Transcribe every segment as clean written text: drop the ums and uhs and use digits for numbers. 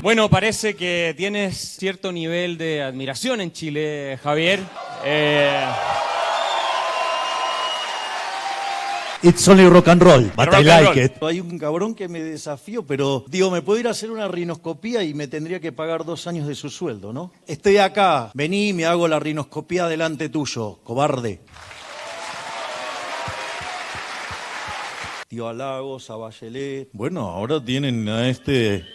Bueno, parece que tienes cierto nivel de admiración en Chile, Javier. It's only rock and roll, but I like it. Hay un cabrón que me desafió, pero digo, me puedo ir a hacer una rinoscopía y me tendría que pagar 2 años de su sueldo, ¿no? Estoy acá, vení y me hago la rinoscopía delante tuyo, cobarde. Tío a Lagos, a Bachelet. Bueno, ahora tienen a este...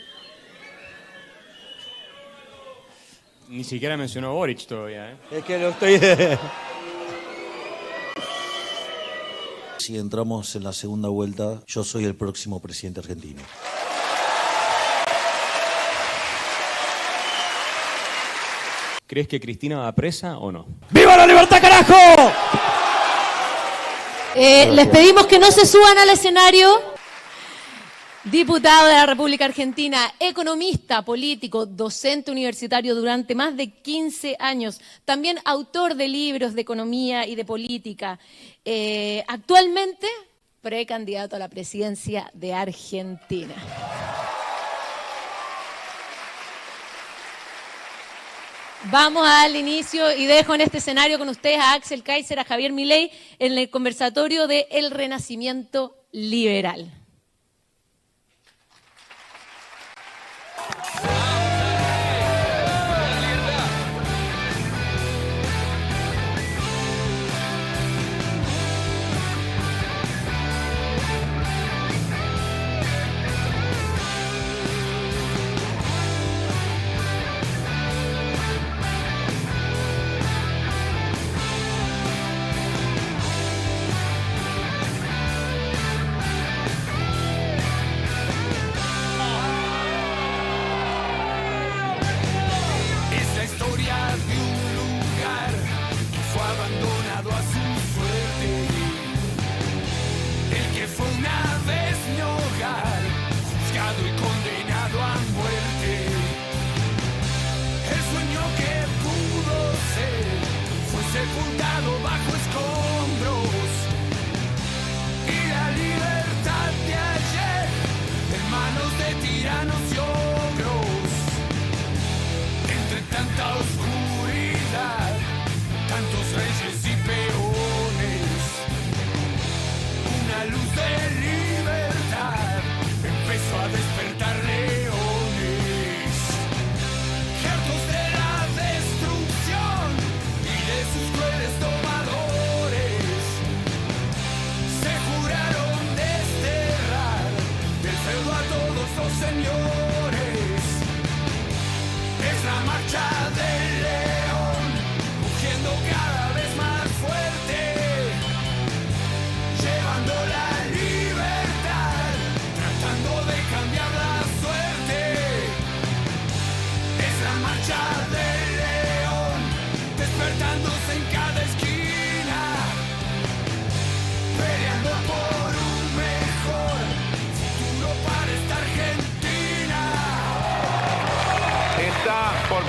Ni siquiera mencionó Boric todavía, ¿eh? Es que lo estoy... Si entramos en la segunda vuelta, yo soy el próximo presidente argentino. ¿Crees que Cristina va presa o no? ¡Viva la libertad, carajo! Les pedimos que no se suban al escenario. Diputado de la República Argentina, economista, político, docente universitario durante más de 15 años, también autor de libros de economía y de política. Actualmente, precandidato a la presidencia de Argentina. Vamos a darle inicio y dejo en este escenario con ustedes a Axel Kaiser, a Javier Milei, en el conversatorio de El Renacimiento Liberal.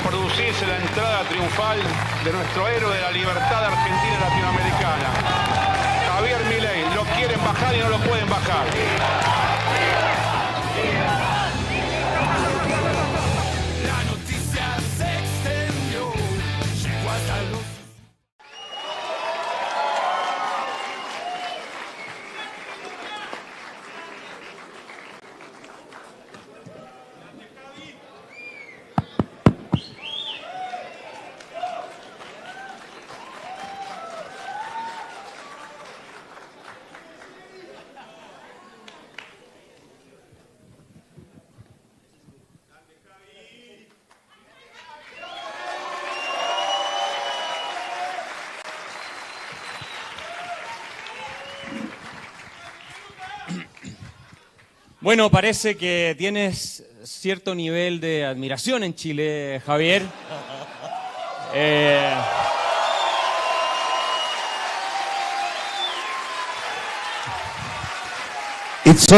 Producirse la entrada triunfal de nuestro héroe de la libertad argentina y latinoamericana. Javier Milei, lo quieren bajar y no lo pueden bajar. La noticia se extendió, llegó hasta los... Bueno, parece que tienes cierto nivel de admiración en Chile, Javier. It's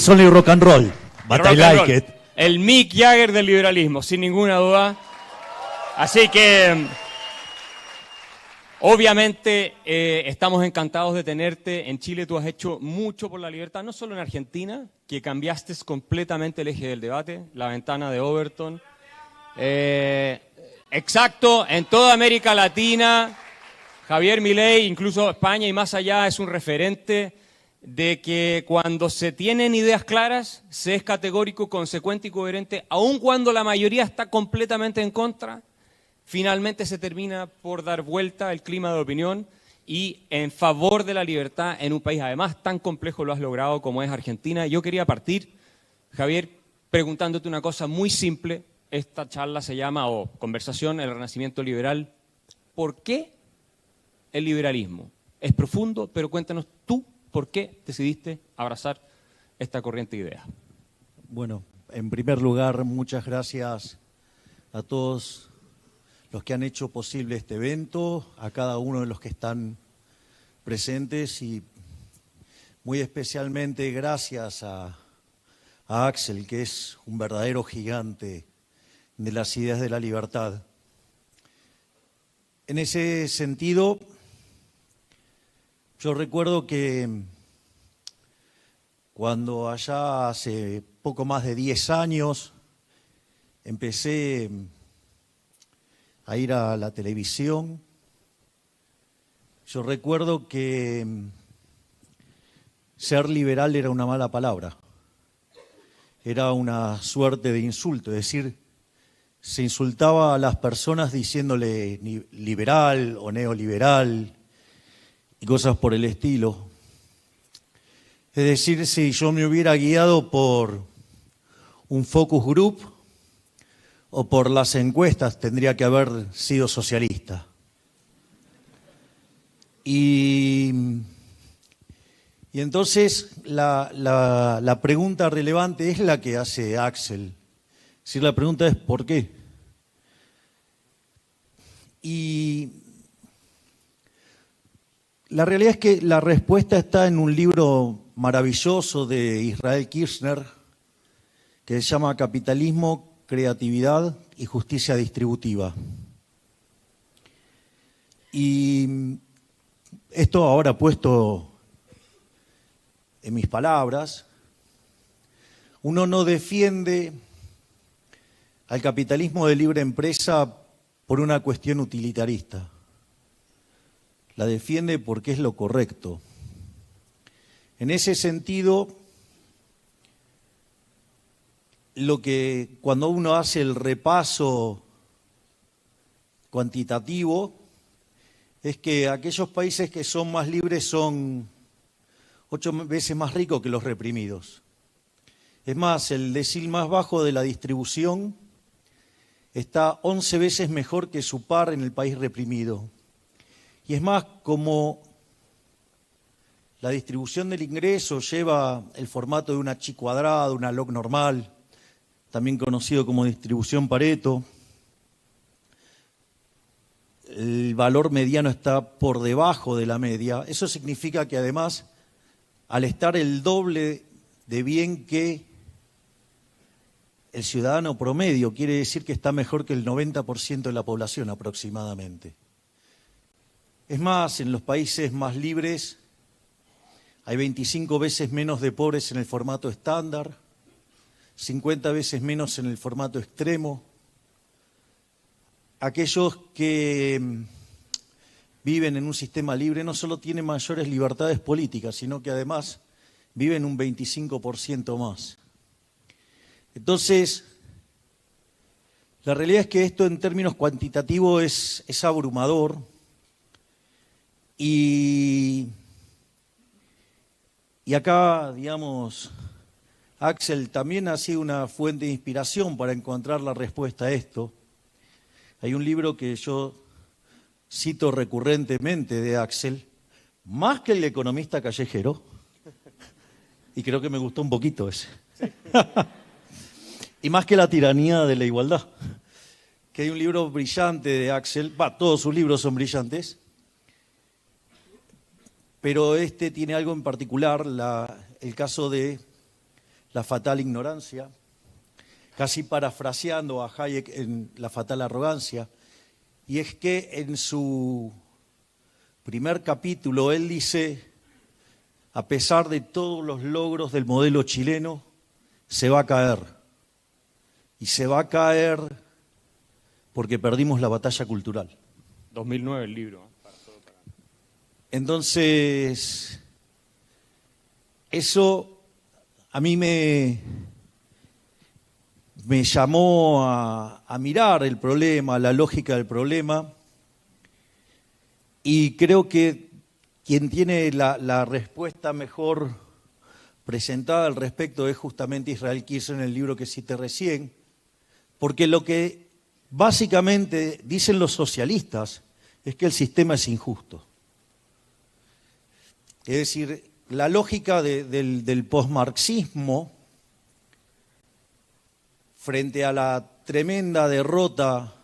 only rock and roll, but I like it. El Mick Jagger del liberalismo, sin ninguna duda. Así que Obviamente estamos encantados de tenerte en Chile. Tú has hecho mucho por la libertad, no solo en Argentina, que cambiaste completamente el eje del debate, la ventana de Overton. Exacto, en toda América Latina, Javier Milei, incluso España y más allá, es un referente de que cuando se tienen ideas claras, se es categórico, consecuente y coherente, aun cuando la mayoría está completamente en contra. Finalmente se termina por dar vuelta el clima de opinión y en favor de la libertad en un país, además, tan complejo lo has logrado como es Argentina. Yo quería partir, Javier, preguntándote una cosa muy simple. Esta charla se llama, o conversación, el renacimiento liberal. ¿Por qué el liberalismo? Es profundo, pero cuéntanos tú por qué decidiste abrazar esta corriente de ideas. Bueno, en primer lugar, muchas gracias a todos los que han hecho posible este evento, a cada uno de los que están presentes y muy especialmente gracias a Axel, que es un verdadero gigante de las ideas de la libertad. En ese sentido, yo recuerdo que cuando allá hace poco más de 10 años empecé a ir a la televisión, yo recuerdo que ser liberal era una mala palabra, era una suerte de insulto, es decir, se insultaba a las personas diciéndole liberal o neoliberal y cosas por el estilo. Es decir, si yo me hubiera guiado por un focus group o por las encuestas, tendría que haber sido socialista. Y entonces la pregunta relevante es la que hace Axel. Es decir, la pregunta es ¿por qué? Y la realidad es que la respuesta está en un libro maravilloso de Israel Kirzner que se llama Capitalismo, Creatividad y Justicia Distributiva. Y esto ahora puesto en mis palabras, uno no defiende al capitalismo de libre empresa por una cuestión utilitarista. La defiende porque es lo correcto. En ese sentido, lo que cuando uno hace el repaso cuantitativo es que aquellos países que son más libres son 8 veces más ricos que los reprimidos. Es más, el decil más bajo de la distribución está 11 veces mejor que su par en el país reprimido. Y es más, como la distribución del ingreso lleva el formato de una chi cuadrada, una log normal, también conocido como distribución Pareto, el valor mediano está por debajo de la media. Eso significa que además, al estar el doble de bien que el ciudadano promedio, quiere decir que está mejor que el 90% de la población aproximadamente. Es más, en los países más libres hay 25 veces menos de pobres en el formato estándar, 50 veces menos en el formato extremo. Aquellos que viven en un sistema libre no solo tienen mayores libertades políticas, sino que además viven un 25% más. Entonces, la realidad es que esto en términos cuantitativos es abrumador y acá, digamos, Axel también ha sido una fuente de inspiración para encontrar la respuesta a esto. Hay un libro que yo cito recurrentemente de Axel, más que El economista callejero, y creo que me gustó un poquito ese. Sí. Y más que La tiranía de la igualdad, que hay un libro brillante de Axel, todos sus libros son brillantes, pero este tiene algo en particular, el caso de la fatal ignorancia, casi parafraseando a Hayek en La fatal arrogancia, y es que en su primer capítulo, él dice, a pesar de todos los logros del modelo chileno, se va a caer. Y se va a caer porque perdimos la batalla cultural. 2009 el libro. Entonces, eso a mí me llamó a mirar el problema, la lógica del problema, y creo que quien tiene la respuesta mejor presentada al respecto es justamente Israel Kirchner en el libro que cité recién, porque lo que básicamente dicen los socialistas es que el sistema es injusto. Es decir, la lógica del posmarxismo frente a la tremenda derrota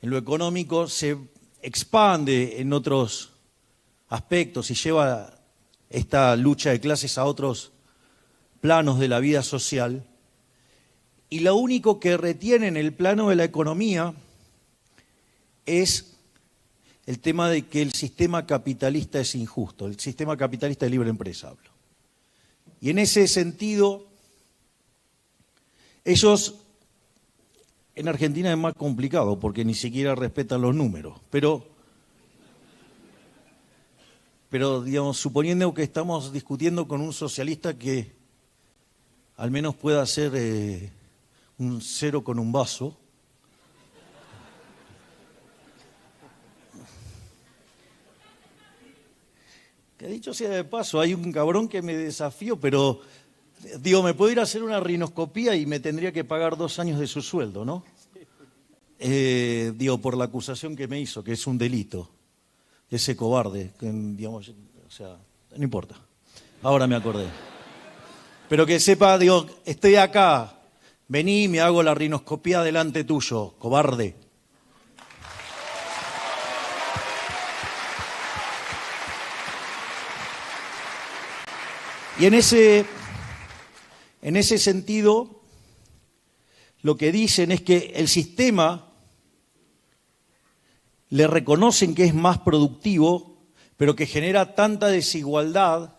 en lo económico se expande en otros aspectos y lleva esta lucha de clases a otros planos de la vida social. Y lo único que retiene en el plano de la economía es el tema de que el sistema capitalista es injusto, el sistema capitalista de libre empresa hablo. Y en ese sentido, ellos, en Argentina es más complicado porque ni siquiera respetan los números, pero digamos, suponiendo que estamos discutiendo con un socialista que al menos pueda hacer un cero con un vaso, que dicho sea de paso, hay un cabrón que me desafió, pero digo, me puedo ir a hacer una rinoscopía y me tendría que pagar 2 años de su sueldo, ¿no? Digo, por la acusación que me hizo, que es un delito. Ese cobarde, que, digamos, o sea, no importa. Ahora me acordé. Pero que sepa, digo, estoy acá, vení y me hago la rinoscopía delante tuyo, cobarde. Y en ese sentido, lo que dicen es que el sistema le reconocen que es más productivo, pero que genera tanta desigualdad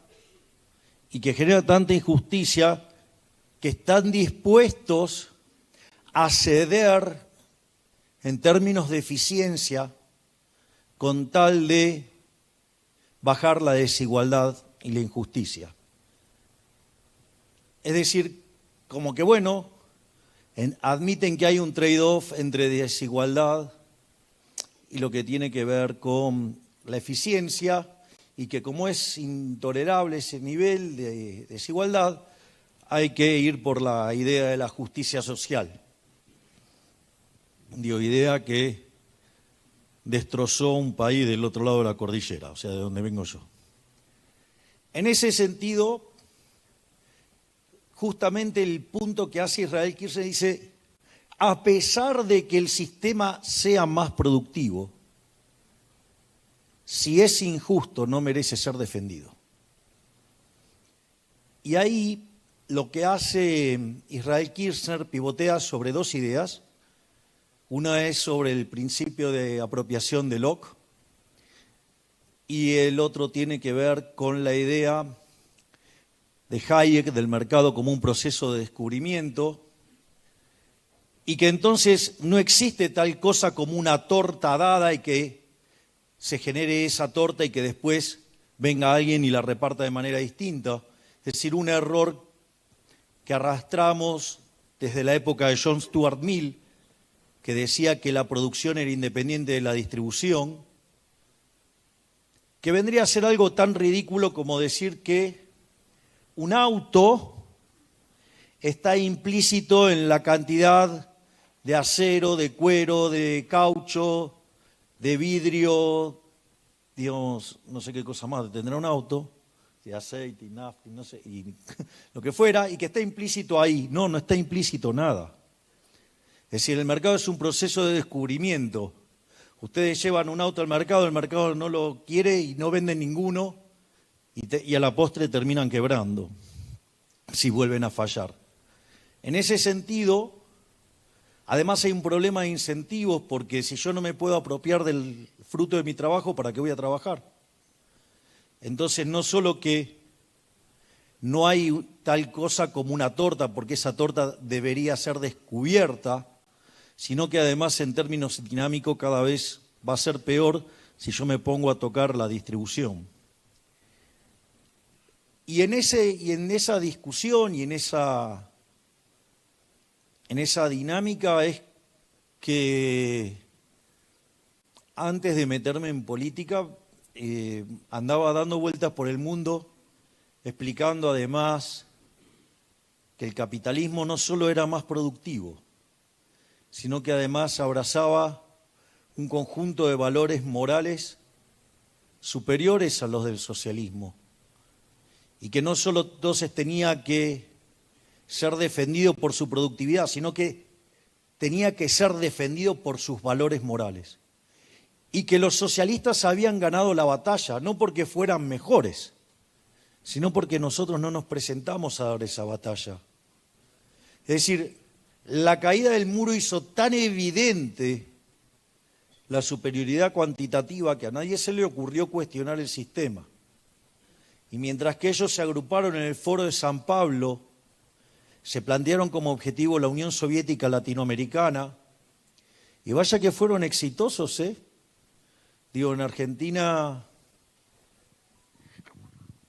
y que genera tanta injusticia que están dispuestos a ceder en términos de eficiencia con tal de bajar la desigualdad y la injusticia. Es decir, como que bueno, admiten que hay un trade-off entre desigualdad y lo que tiene que ver con la eficiencia, y que como es intolerable ese nivel de desigualdad, hay que ir por la idea de la justicia social. Digo, idea que destrozó un país del otro lado de la cordillera, o sea, de donde vengo yo. En ese sentido, justamente el punto que hace Israel Kirchner dice, a pesar de que el sistema sea más productivo, si es injusto no merece ser defendido. Y ahí lo que hace Israel Kirchner pivotea sobre 2 ideas. Una es sobre el principio de apropiación de Locke y el otro tiene que ver con la idea de Hayek del mercado como un proceso de descubrimiento, y que entonces no existe tal cosa como una torta dada y que se genere esa torta y que después venga alguien y la reparta de manera distinta. Es decir, un error que arrastramos desde la época de John Stuart Mill, que decía que la producción era independiente de la distribución, que vendría a ser algo tan ridículo como decir que un auto está implícito en la cantidad de acero, de cuero, de caucho, de vidrio, digamos, no sé qué cosa más tendrá un auto, de aceite y nafta, no sé, y lo que fuera, y que está implícito ahí. No, no está implícito nada. Es decir, el mercado es un proceso de descubrimiento. Ustedes llevan un auto al mercado, el mercado no lo quiere y no venden ninguno, y a la postre terminan quebrando, si vuelven a fallar. En ese sentido, Además hay un problema de incentivos, porque si yo no me puedo apropiar del fruto de mi trabajo, ¿para qué voy a trabajar? Entonces no solo que no hay tal cosa como una torta, porque esa torta debería ser descubierta, sino que además en términos dinámicos cada vez va a ser peor si yo me pongo a tocar la distribución. Y en esa discusión y en esa dinámica es que antes de meterme en política andaba dando vueltas por el mundo explicando además que el capitalismo no solo era más productivo, sino que además abrazaba un conjunto de valores morales superiores a los del socialismo, y que no solo entonces tenía que ser defendido por su productividad, sino que tenía que ser defendido por sus valores morales. Y que los socialistas habían ganado la batalla, no porque fueran mejores, sino porque nosotros no nos presentamos a dar esa batalla. Es decir, la caída del muro hizo tan evidente la superioridad cuantitativa que a nadie se le ocurrió cuestionar el sistema. Y mientras que ellos se agruparon en el Foro de San Pablo, se plantearon como objetivo la Unión Soviética Latinoamericana, y vaya que fueron exitosos, ¿eh? Digo, en Argentina,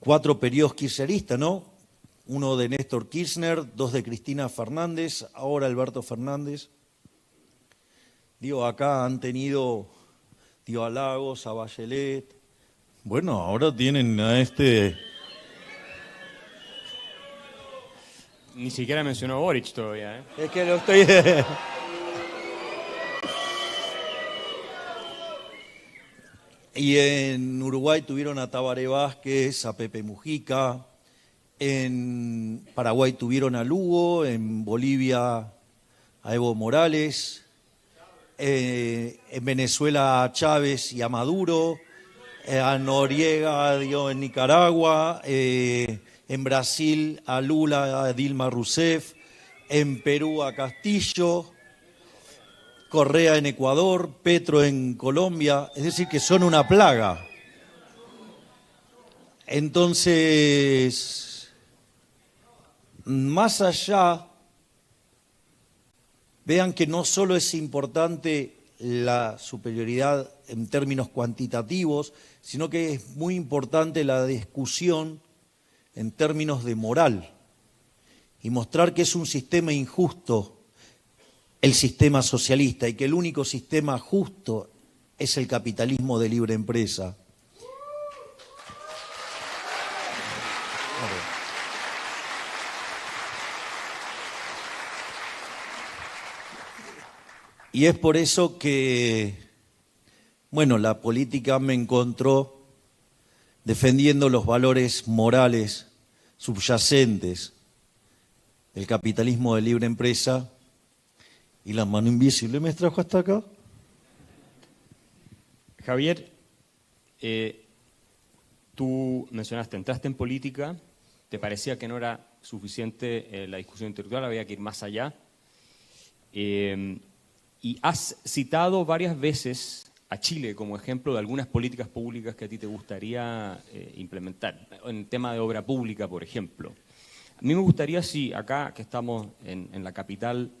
4 periodos kirchneristas, ¿no? 1 de Néstor Kirchner, 2 de Cristina Fernández, ahora Alberto Fernández. Digo, acá han tenido, digo, a Lagos, a Bachelet. Bueno, ahora tienen a este... Ni siquiera mencionó Boric todavía, ¿eh? Es que lo estoy... Y en Uruguay tuvieron a Tabaré Vázquez, a Pepe Mujica, en Paraguay tuvieron a Lugo, en Bolivia a Evo Morales, en Venezuela a Chávez y a Maduro, a Noriega, digo, en Nicaragua, en Brasil a Lula, a Dilma Rousseff, en Perú a Castillo, Correa en Ecuador, Petro en Colombia, es decir, que son una plaga. Entonces, más allá, vean que no solo es importante la superioridad en términos cuantitativos, sino que es muy importante la discusión en términos de moral y mostrar que es un sistema injusto el sistema socialista y que el único sistema justo es el capitalismo de libre empresa. Y es por eso que, bueno, la política me encontró defendiendo los valores morales subyacentes del capitalismo de libre empresa, y la mano invisible me trajo hasta acá. Javier, tú mencionaste, entraste en política, te parecía que no era suficiente la discusión intelectual, había que ir más allá. Y has citado varias veces a Chile como ejemplo de algunas políticas públicas que a ti te gustaría implementar, en tema de obra pública, por ejemplo. A mí me gustaría, si acá, que estamos en la capital,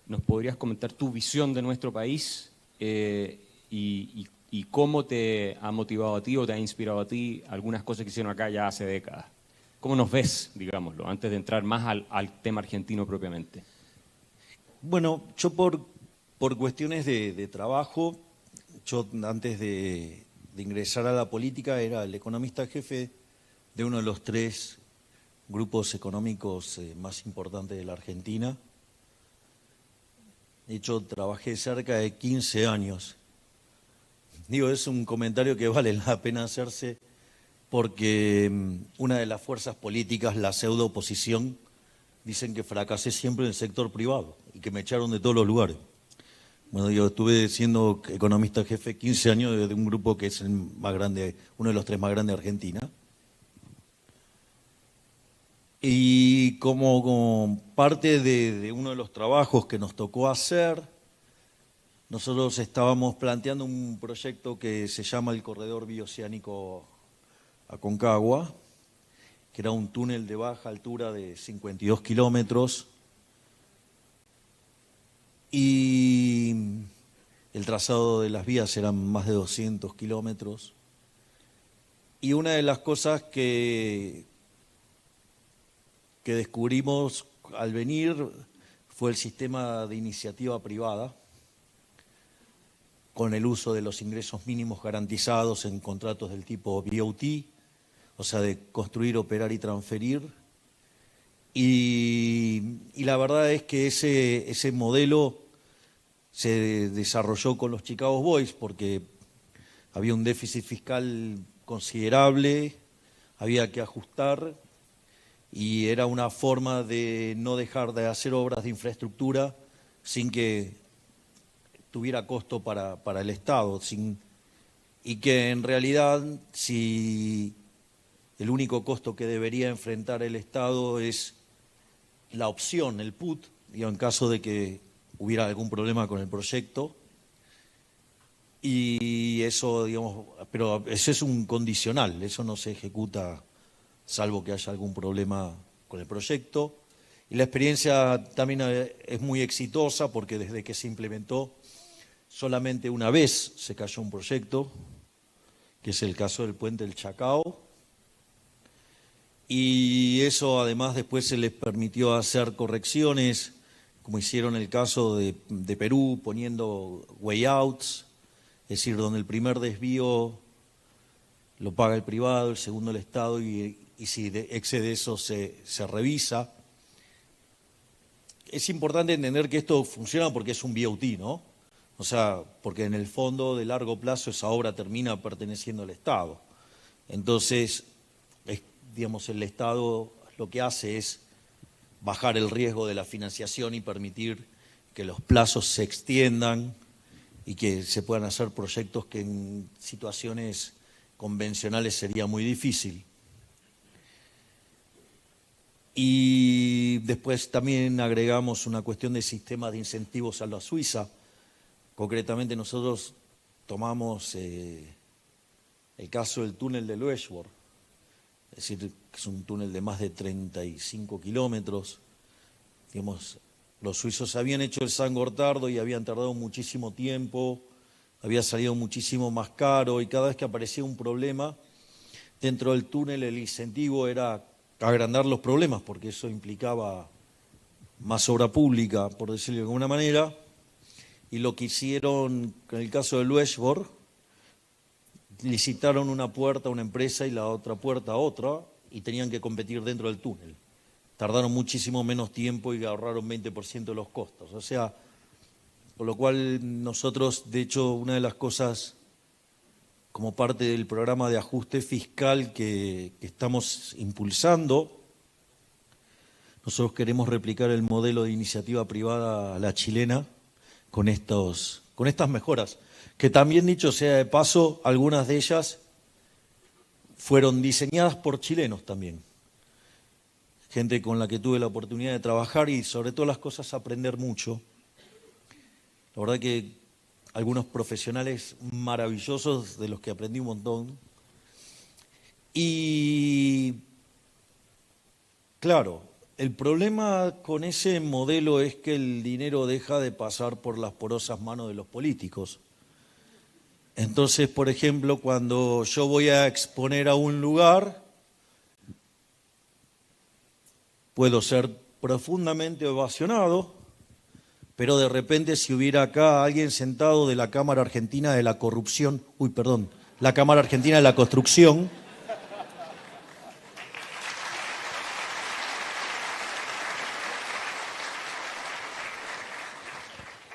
nos podrías comentar tu visión de nuestro país y cómo te ha motivado a ti o te ha inspirado a ti algunas cosas que hicieron acá ya hace décadas. ¿Cómo nos ves, digámoslo, antes de entrar más al tema argentino propiamente? Bueno, yo por cuestiones de trabajo, yo antes de ingresar a la política era el economista jefe de uno de los 3 grupos económicos más importantes de la Argentina. De hecho, trabajé cerca de 15 años. Digo, es un comentario que vale la pena hacerse porque una de las fuerzas políticas, la pseudo oposición, dicen que fracasé siempre en el sector privado y que me echaron de todos los lugares. Bueno, yo estuve siendo economista jefe 15 años de un grupo que es el más grande, uno de los 3 más grandes de Argentina. Y como parte de uno de los trabajos que nos tocó hacer, nosotros estábamos planteando un proyecto que se llama el Corredor Bioceánico Aconcagua, que era un túnel de baja altura de 52 kilómetros, y el trazado de las vías eran más de 200 kilómetros. Y una de las cosas que descubrimos al venir fue el sistema de iniciativa privada, con el uso de los ingresos mínimos garantizados en contratos del tipo BOT, o sea, de construir, operar y transferir. Y la verdad es que ese modelo se desarrolló con los Chicago Boys porque había un déficit fiscal considerable, había que ajustar y era una forma de no dejar de hacer obras de infraestructura sin que tuviera costo para el Estado, y que en realidad si el único costo que debería enfrentar el Estado es la opción, el put, digo, en caso de que hubiera algún problema con el proyecto. Y eso, digamos, pero eso es un condicional, eso no se ejecuta salvo que haya algún problema con el proyecto. Y la experiencia también es muy exitosa porque desde que se implementó solamente una vez se cayó un proyecto, que es el caso del puente del Chacao, y eso además después se les permitió hacer correcciones, como hicieron el caso de Perú, poniendo way outs, es decir, donde el primer desvío lo paga el privado, el segundo el Estado, y si excede eso se revisa. Es importante entender que esto funciona porque es un BOT, ¿no? O sea, porque en el fondo de largo plazo esa obra termina perteneciendo al Estado. Entonces, digamos, el Estado lo que hace es bajar el riesgo de la financiación y permitir que los plazos se extiendan y que se puedan hacer proyectos que en situaciones convencionales sería muy difícil. Y después también agregamos una cuestión de sistemas de incentivos a la Suiza. Concretamente nosotros tomamos el caso del túnel de Lueshborg, es decir, que es un túnel de más de 35 kilómetros. Digamos, los suizos habían hecho el San Gotardo y habían tardado muchísimo tiempo, había salido muchísimo más caro y cada vez que aparecía un problema dentro del túnel el incentivo era agrandar los problemas porque eso implicaba más obra pública, por decirlo de alguna manera. Y lo que hicieron en el caso de Lueshborg, licitaron una puerta a una empresa y la otra puerta a otra y tenían que competir dentro del túnel. Tardaron muchísimo menos tiempo y ahorraron 20% de los costos. O sea, por lo cual nosotros, de hecho, una de las cosas como parte del programa de ajuste fiscal que estamos impulsando, nosotros queremos replicar el modelo de iniciativa privada a la chilena, con estas mejoras, que también dicho sea de paso, algunas de ellas fueron diseñadas por chilenos también. Gente con la que tuve la oportunidad de trabajar y sobre todas las cosas aprender mucho. La verdad que algunos profesionales maravillosos de los que aprendí un montón. Y claro, el problema con ese modelo es que el dinero deja de pasar por las porosas manos de los políticos. Entonces, por ejemplo, cuando yo voy a exponer a un lugar, puedo ser profundamente ovacionado, pero de repente si hubiera acá alguien sentado de la Cámara Argentina de la Corrupción, la Cámara Argentina de la Construcción,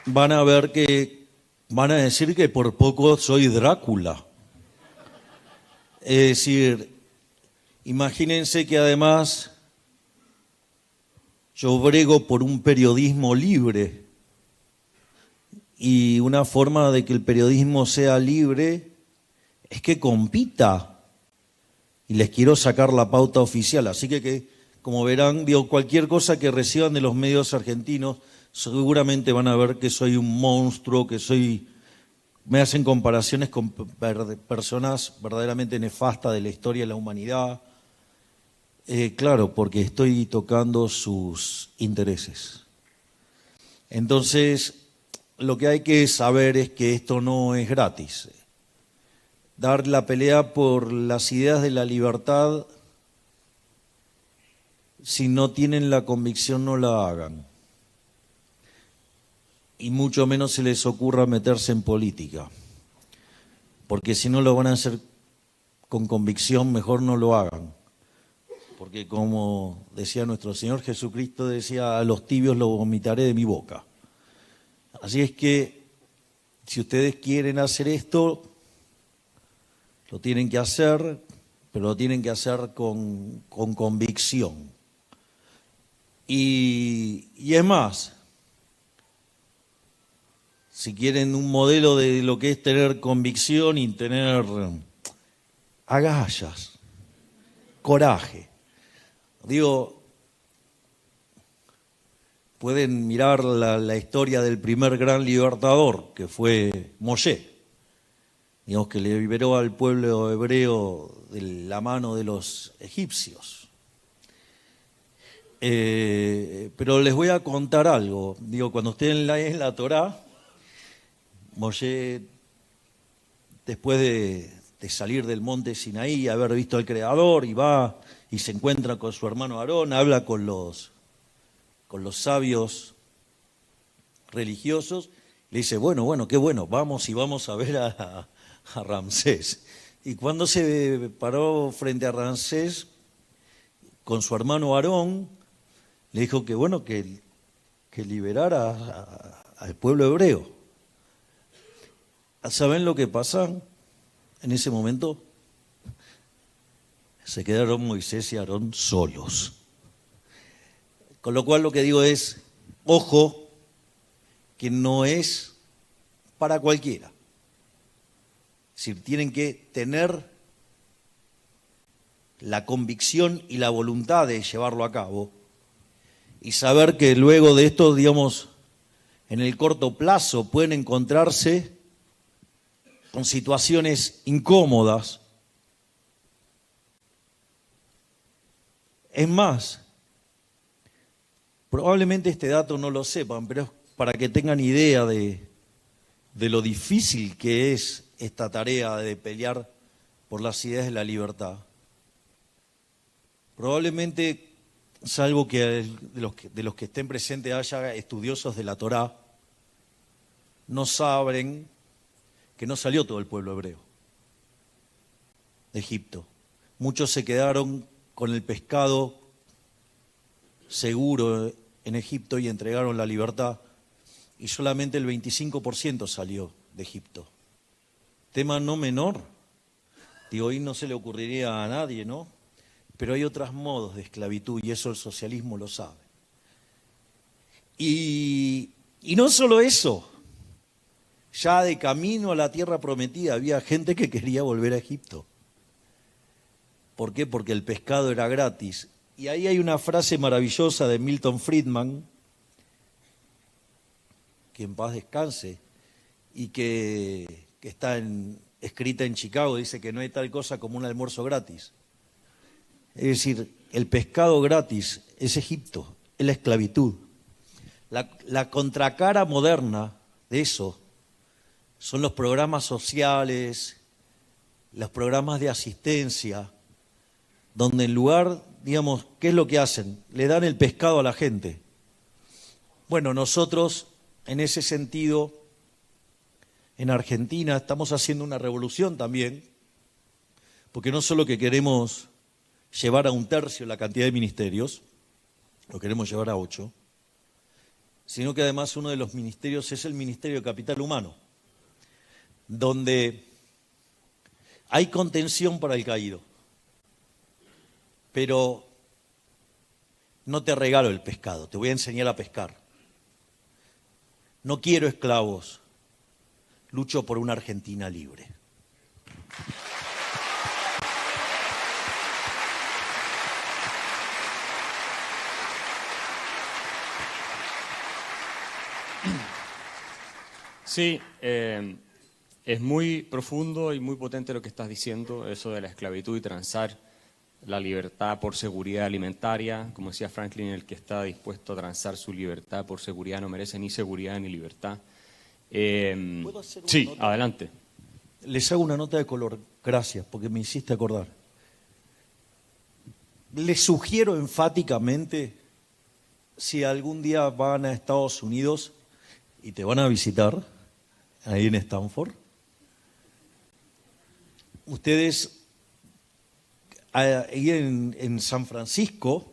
van a decir que por poco soy Drácula. Es decir, imagínense que además yo brego por un periodismo libre y una forma de que el periodismo sea libre es que compita y les quiero sacar la pauta oficial. Así que como verán, digo, cualquier cosa que reciban de los medios argentinos, seguramente van a ver que soy un monstruo, me hacen comparaciones con personas verdaderamente nefastas de la historia de la humanidad. Claro, porque estoy tocando sus intereses. Entonces, lo que hay que saber es que esto no es gratis. Dar la pelea por las ideas de la libertad, si no tienen la convicción, no la hagan. Y mucho menos se les ocurra meterse en política. Porque si no lo van a hacer con convicción, mejor no lo hagan. Porque como decía nuestro Señor Jesucristo, decía, a los tibios los vomitaré de mi boca. Así es que, si ustedes quieren hacer esto, lo tienen que hacer, pero lo tienen que hacer con convicción. Y es más, si quieren un modelo de lo que es tener convicción y tener agallas, coraje. Digo, pueden mirar la historia del primer gran libertador, que fue Moshe, digamos, que le liberó al pueblo hebreo de la mano de los egipcios. Pero les voy a contar algo. Digo, cuando ustedes leen la Torá, Moshe, después de salir del monte Sinaí, haber visto al Creador, y va y se encuentra con su hermano Aarón, habla con los sabios religiosos, le dice, bueno, qué bueno, vamos a ver a Ramsés. Y cuando se paró frente a Ramsés, con su hermano Aarón, le dijo que bueno, que liberara al pueblo hebreo. ¿Saben lo que pasa en ese momento? Se quedaron Moisés y Aarón solos. Con lo cual lo que digo es, ojo, que no es para cualquiera. Es decir, tienen que tener la convicción y la voluntad de llevarlo a cabo y saber que luego de esto, digamos, en el corto plazo pueden encontrarse con situaciones incómodas. Es más, probablemente este dato no lo sepan, pero es para que tengan idea de lo difícil que es esta tarea de pelear por las ideas de la libertad. Probablemente, salvo que de los que estén presentes haya estudiosos de la Torá, no saben que no salió todo el pueblo hebreo de Egipto. Muchos se quedaron con el pescado seguro en Egipto y entregaron la libertad, y solamente el 25% salió de Egipto. Tema no menor, digo, hoy no se le ocurriría a nadie, ¿no? Pero hay otros modos de esclavitud y eso el socialismo lo sabe. Y no solo eso, ya de camino a la tierra prometida había gente que quería volver a Egipto. ¿Por qué? Porque el pescado era gratis. Y ahí hay una frase maravillosa de Milton Friedman, que en paz descanse, y que está escrita en Chicago, dice que no hay tal cosa como un almuerzo gratis. Es decir, el pescado gratis es Egipto, es la esclavitud. La contracara moderna de eso son los programas sociales, los programas de asistencia, donde en lugar, digamos, ¿qué es lo que hacen? Le dan el pescado a la gente. Bueno, nosotros, en ese sentido, en Argentina estamos haciendo una revolución también, porque no solo que queremos llevar a 1/3 la cantidad de ministerios, lo queremos llevar a 8, sino que además uno de los ministerios es el Ministerio de Capital Humano, donde hay contención para el caído, pero no te regalo el pescado, te voy a enseñar a pescar. No quiero esclavos, lucho por una Argentina libre. Sí, es muy profundo y muy potente lo que estás diciendo, eso de la esclavitud y transar la libertad por seguridad alimentaria. Como decía Franklin, el que está dispuesto a transar su libertad por seguridad no merece ni seguridad ni libertad. ¿Puedo hacer una Sí, nota? adelante. Les hago una nota de color, gracias, porque me hiciste acordar. Les sugiero enfáticamente, si algún día van a Estados Unidos y te van a visitar, ahí en Stanford, ustedes, ahí en San Francisco,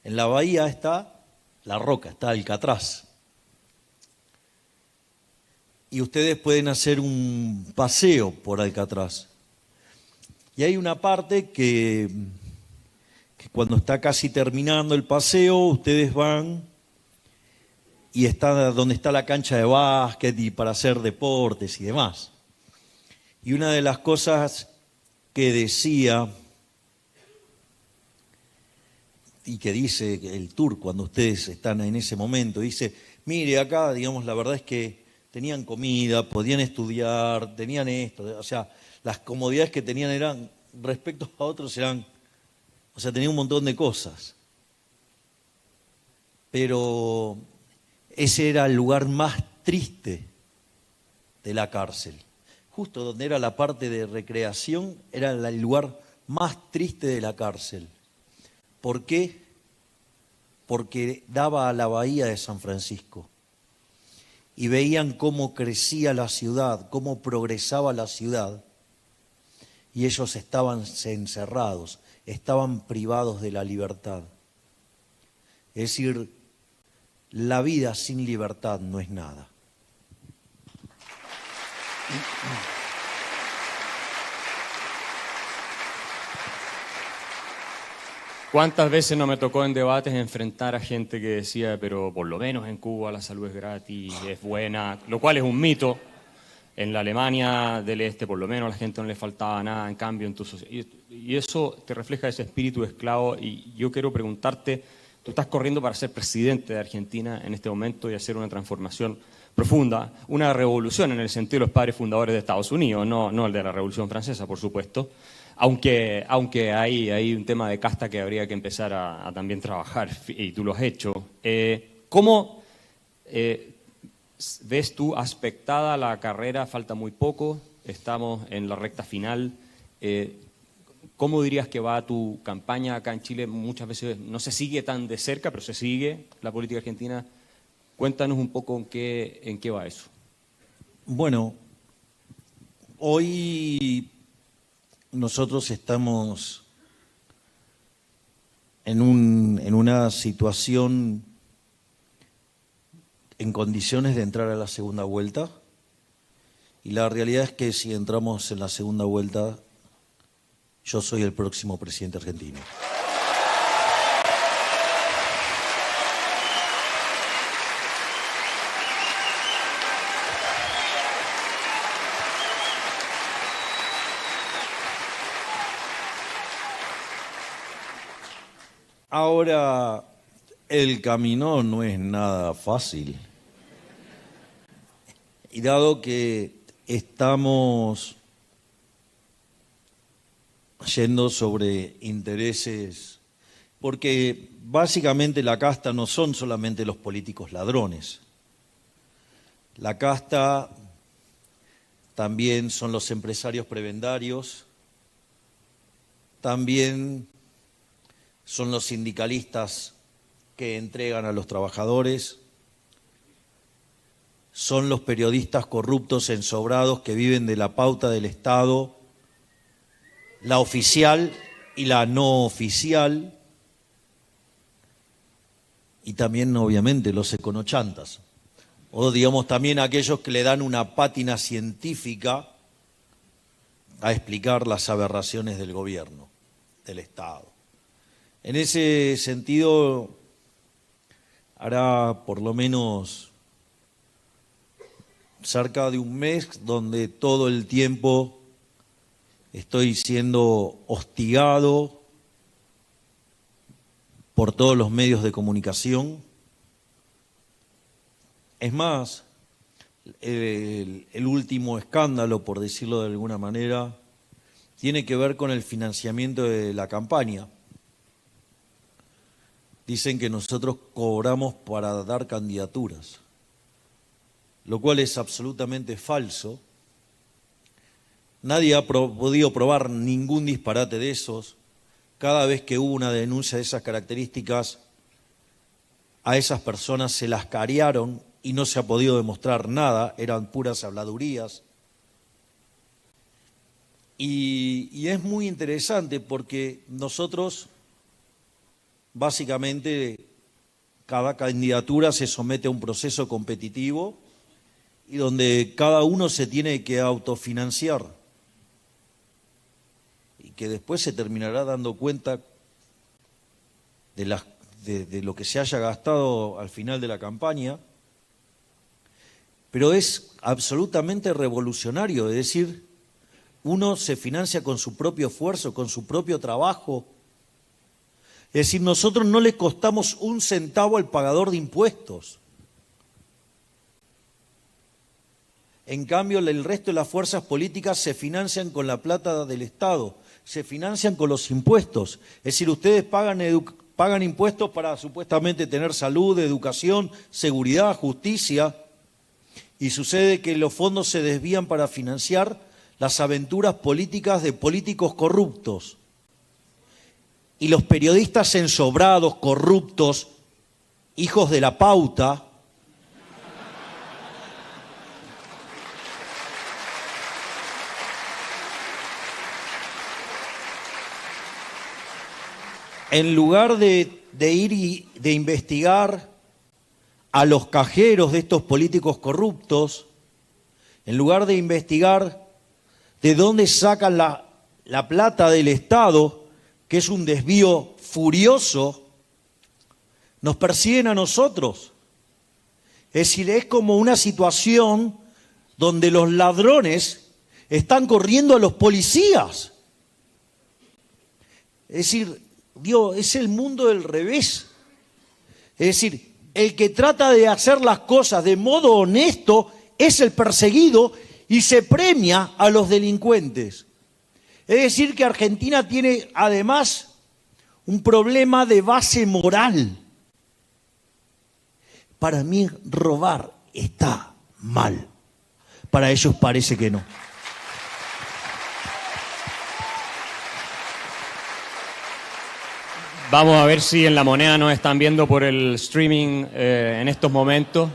en la bahía está La Roca, está Alcatraz. Y ustedes pueden hacer un paseo por Alcatraz. Y hay una parte que cuando está casi terminando el paseo, ustedes van y está donde está la cancha de básquet y para hacer deportes y demás. Y una de las cosas que decía y que dice el tour cuando ustedes están en ese momento, dice, mire acá, digamos, la verdad es que tenían comida, podían estudiar, tenían esto, o sea, las comodidades que tenían eran, respecto a otros eran, o sea, tenían un montón de cosas. Pero ese era el lugar más triste de la cárcel. Justo donde era la parte de recreación, era el lugar más triste de la cárcel. ¿Por qué? Porque daba a la bahía de San Francisco. Y veían cómo crecía la ciudad, cómo progresaba la ciudad. Y ellos estaban encerrados, estaban privados de la libertad. Es decir, la vida sin libertad no es nada. ¿Cuántas veces no me tocó en debates enfrentar a gente que decía, pero por lo menos en Cuba la salud es gratis, es buena, lo cual es un mito? En la Alemania del Este, por lo menos, a la gente no le faltaba nada, en cambio, en tu sociedad. Y eso te refleja ese espíritu de esclavo. Y yo quiero preguntarte, tú estás corriendo para ser presidente de Argentina en este momento y hacer una transformación profunda, una revolución en el sentido de los padres fundadores de Estados Unidos, no el de la Revolución Francesa, por supuesto. Aunque hay un tema de casta que habría que empezar a también trabajar, y tú lo has hecho. ¿Cómo ves tú aspectada la carrera? Falta muy poco, estamos en la recta final. ¿Cómo dirías que va tu campaña acá en Chile? Muchas veces no se sigue tan de cerca, pero se sigue la política argentina. Cuéntanos un poco en qué va eso. Bueno, hoy nosotros estamos en una situación en condiciones de entrar a la segunda vuelta, y la realidad es que si entramos en la segunda vuelta, yo soy el próximo presidente argentino. Ahora, el camino no es nada fácil. Y dado que estamos yendo sobre intereses, porque básicamente la casta no son solamente los políticos ladrones. La casta también son los empresarios prebendarios, también son los sindicalistas que entregan a los trabajadores, son los periodistas corruptos ensobrados que viven de la pauta del Estado, la oficial y la no oficial, y también obviamente los econochantas, o digamos también aquellos que le dan una pátina científica a explicar las aberraciones del gobierno, del Estado. En ese sentido, hará por lo menos cerca de un mes donde todo el tiempo estoy siendo hostigado por todos los medios de comunicación Es más, el último escándalo, por decirlo de alguna manera, tiene que ver con el financiamiento de la campaña. Dicen que nosotros cobramos para dar candidaturas, lo cual es absolutamente falso. Nadie ha podido probar ningún disparate de esos. Cada vez que hubo una denuncia de esas características, a esas personas se las carearon y no se ha podido demostrar nada, eran puras habladurías. Y es muy interesante porque nosotros, básicamente, cada candidatura se somete a un proceso competitivo y donde cada uno se tiene que autofinanciar y que después se terminará dando cuenta de lo que se haya gastado al final de la campaña, pero es absolutamente revolucionario, es decir, uno se financia con su propio esfuerzo, con su propio trabajo. Es decir, nosotros no le costamos un centavo al pagador de impuestos. En cambio, el resto de las fuerzas políticas se financian con la plata del Estado, se financian con los impuestos. Es decir, ustedes pagan impuestos para supuestamente tener salud, educación, seguridad, justicia, y sucede que los fondos se desvían para financiar las aventuras políticas de políticos corruptos. Y los periodistas ensobrados, corruptos, hijos de la pauta, en lugar de ir y de investigar a los cajeros de estos políticos corruptos, en lugar de investigar de dónde sacan la plata del Estado, que es un desvío furioso, nos persiguen a nosotros. Es decir, es como una situación donde los ladrones están corriendo a los policías. Es decir, Dios, es el mundo del revés. Es decir, el que trata de hacer las cosas de modo honesto es el perseguido y se premia a los delincuentes. Es decir, que Argentina tiene además un problema de base moral. Para mí robar está mal. Para ellos parece que no. Vamos a ver si en La Moneda nos están viendo por el streaming en estos momentos,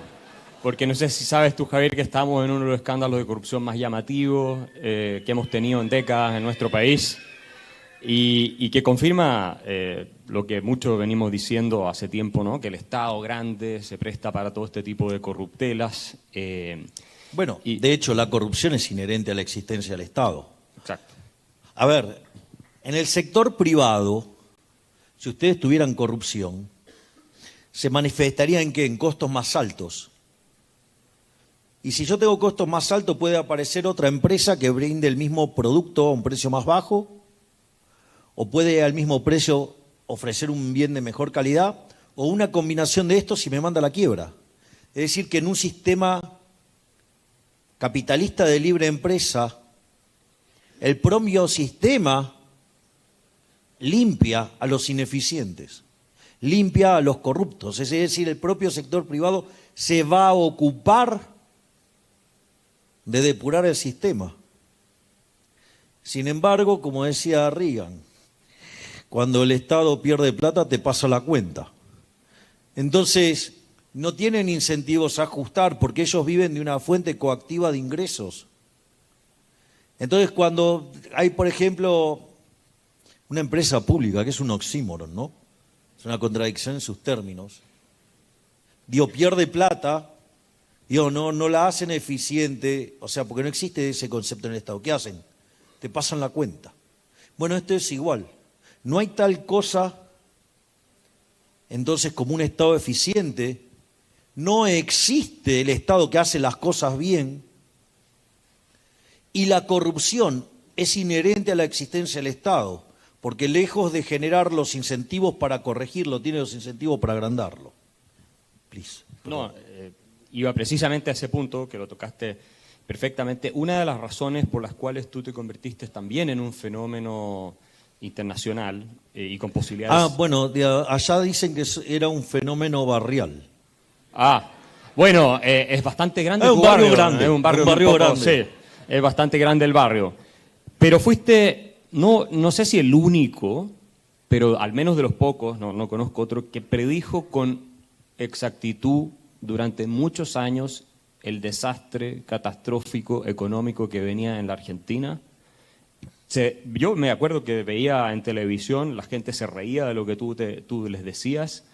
porque no sé si sabes tú, Javier, que estamos en uno de los escándalos de corrupción más llamativos que hemos tenido en décadas en nuestro país y que confirma lo que muchos venimos diciendo hace tiempo, ¿no? Que el Estado grande se presta para todo este tipo de corruptelas. Bueno, de hecho, la corrupción es inherente a la existencia del Estado. Exacto. A ver, en el sector privado, si ustedes tuvieran corrupción, se manifestaría en qué? En costos más altos. Y si yo tengo costos más altos, puede aparecer otra empresa que brinde el mismo producto a un precio más bajo, o puede al mismo precio ofrecer un bien de mejor calidad, o una combinación de estos y me manda a la quiebra. Es decir, que en un sistema capitalista de libre empresa, el propio sistema limpia a los ineficientes, limpia a los corruptos, es decir, el propio sector privado se va a ocupar de depurar el sistema. Sin embargo, como decía Reagan, cuando el Estado pierde plata te pasa la cuenta. Entonces, no tienen incentivos a ajustar porque ellos viven de una fuente coactiva de ingresos. Entonces, cuando hay, por ejemplo, una empresa pública, que es un oxímoron, ¿no? Es una contradicción en sus términos. Pierde plata, no la hacen eficiente, o sea, porque no existe ese concepto en el Estado. ¿Qué hacen? Te pasan la cuenta. Bueno, esto es igual. No hay tal cosa, entonces, como un Estado eficiente. No existe el Estado que hace las cosas bien. Y la corrupción es inherente a la existencia del Estado, porque lejos de generar los incentivos para corregirlo, tiene los incentivos para agrandarlo. Please. No, iba precisamente a ese punto, que lo tocaste perfectamente. Una de las razones por las cuales tú te convertiste también en un fenómeno internacional y con posibilidades... Bueno, allá dicen que era un fenómeno barrial. Bueno, es bastante grande Es tu un barrio barrio, grande, es un barrio, un barrio grande. Sí, es bastante grande el barrio. Pero fuiste, no sé si el único, pero al menos de los pocos, no conozco otro, que predijo con exactitud durante muchos años el desastre catastrófico económico que venía en la Argentina. Yo me acuerdo que veía en televisión, la gente se reía de lo que tú les decías,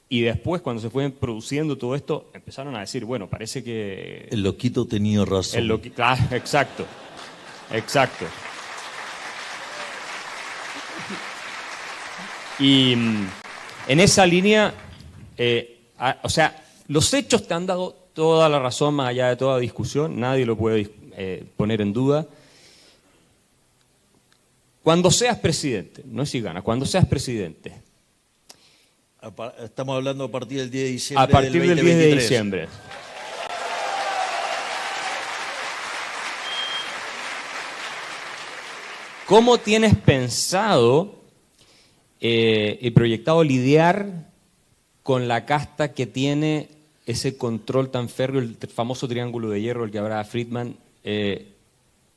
y después cuando se fue produciendo todo esto, empezaron a decir, bueno, parece que... El loquito tenía razón. Claro, exacto. Y en esa línea, o sea, los hechos te han dado toda la razón más allá de toda discusión, nadie lo puede poner en duda. Cuando seas presidente, no es si ganas, cuando seas presidente. Estamos hablando a partir del 10 de diciembre. A partir del 10 de 2023. diciembre. ¿Cómo tienes pensado y proyectado lidiar con la casta que tiene ese control tan férreo, el famoso triángulo de hierro, el que hablaba Friedman,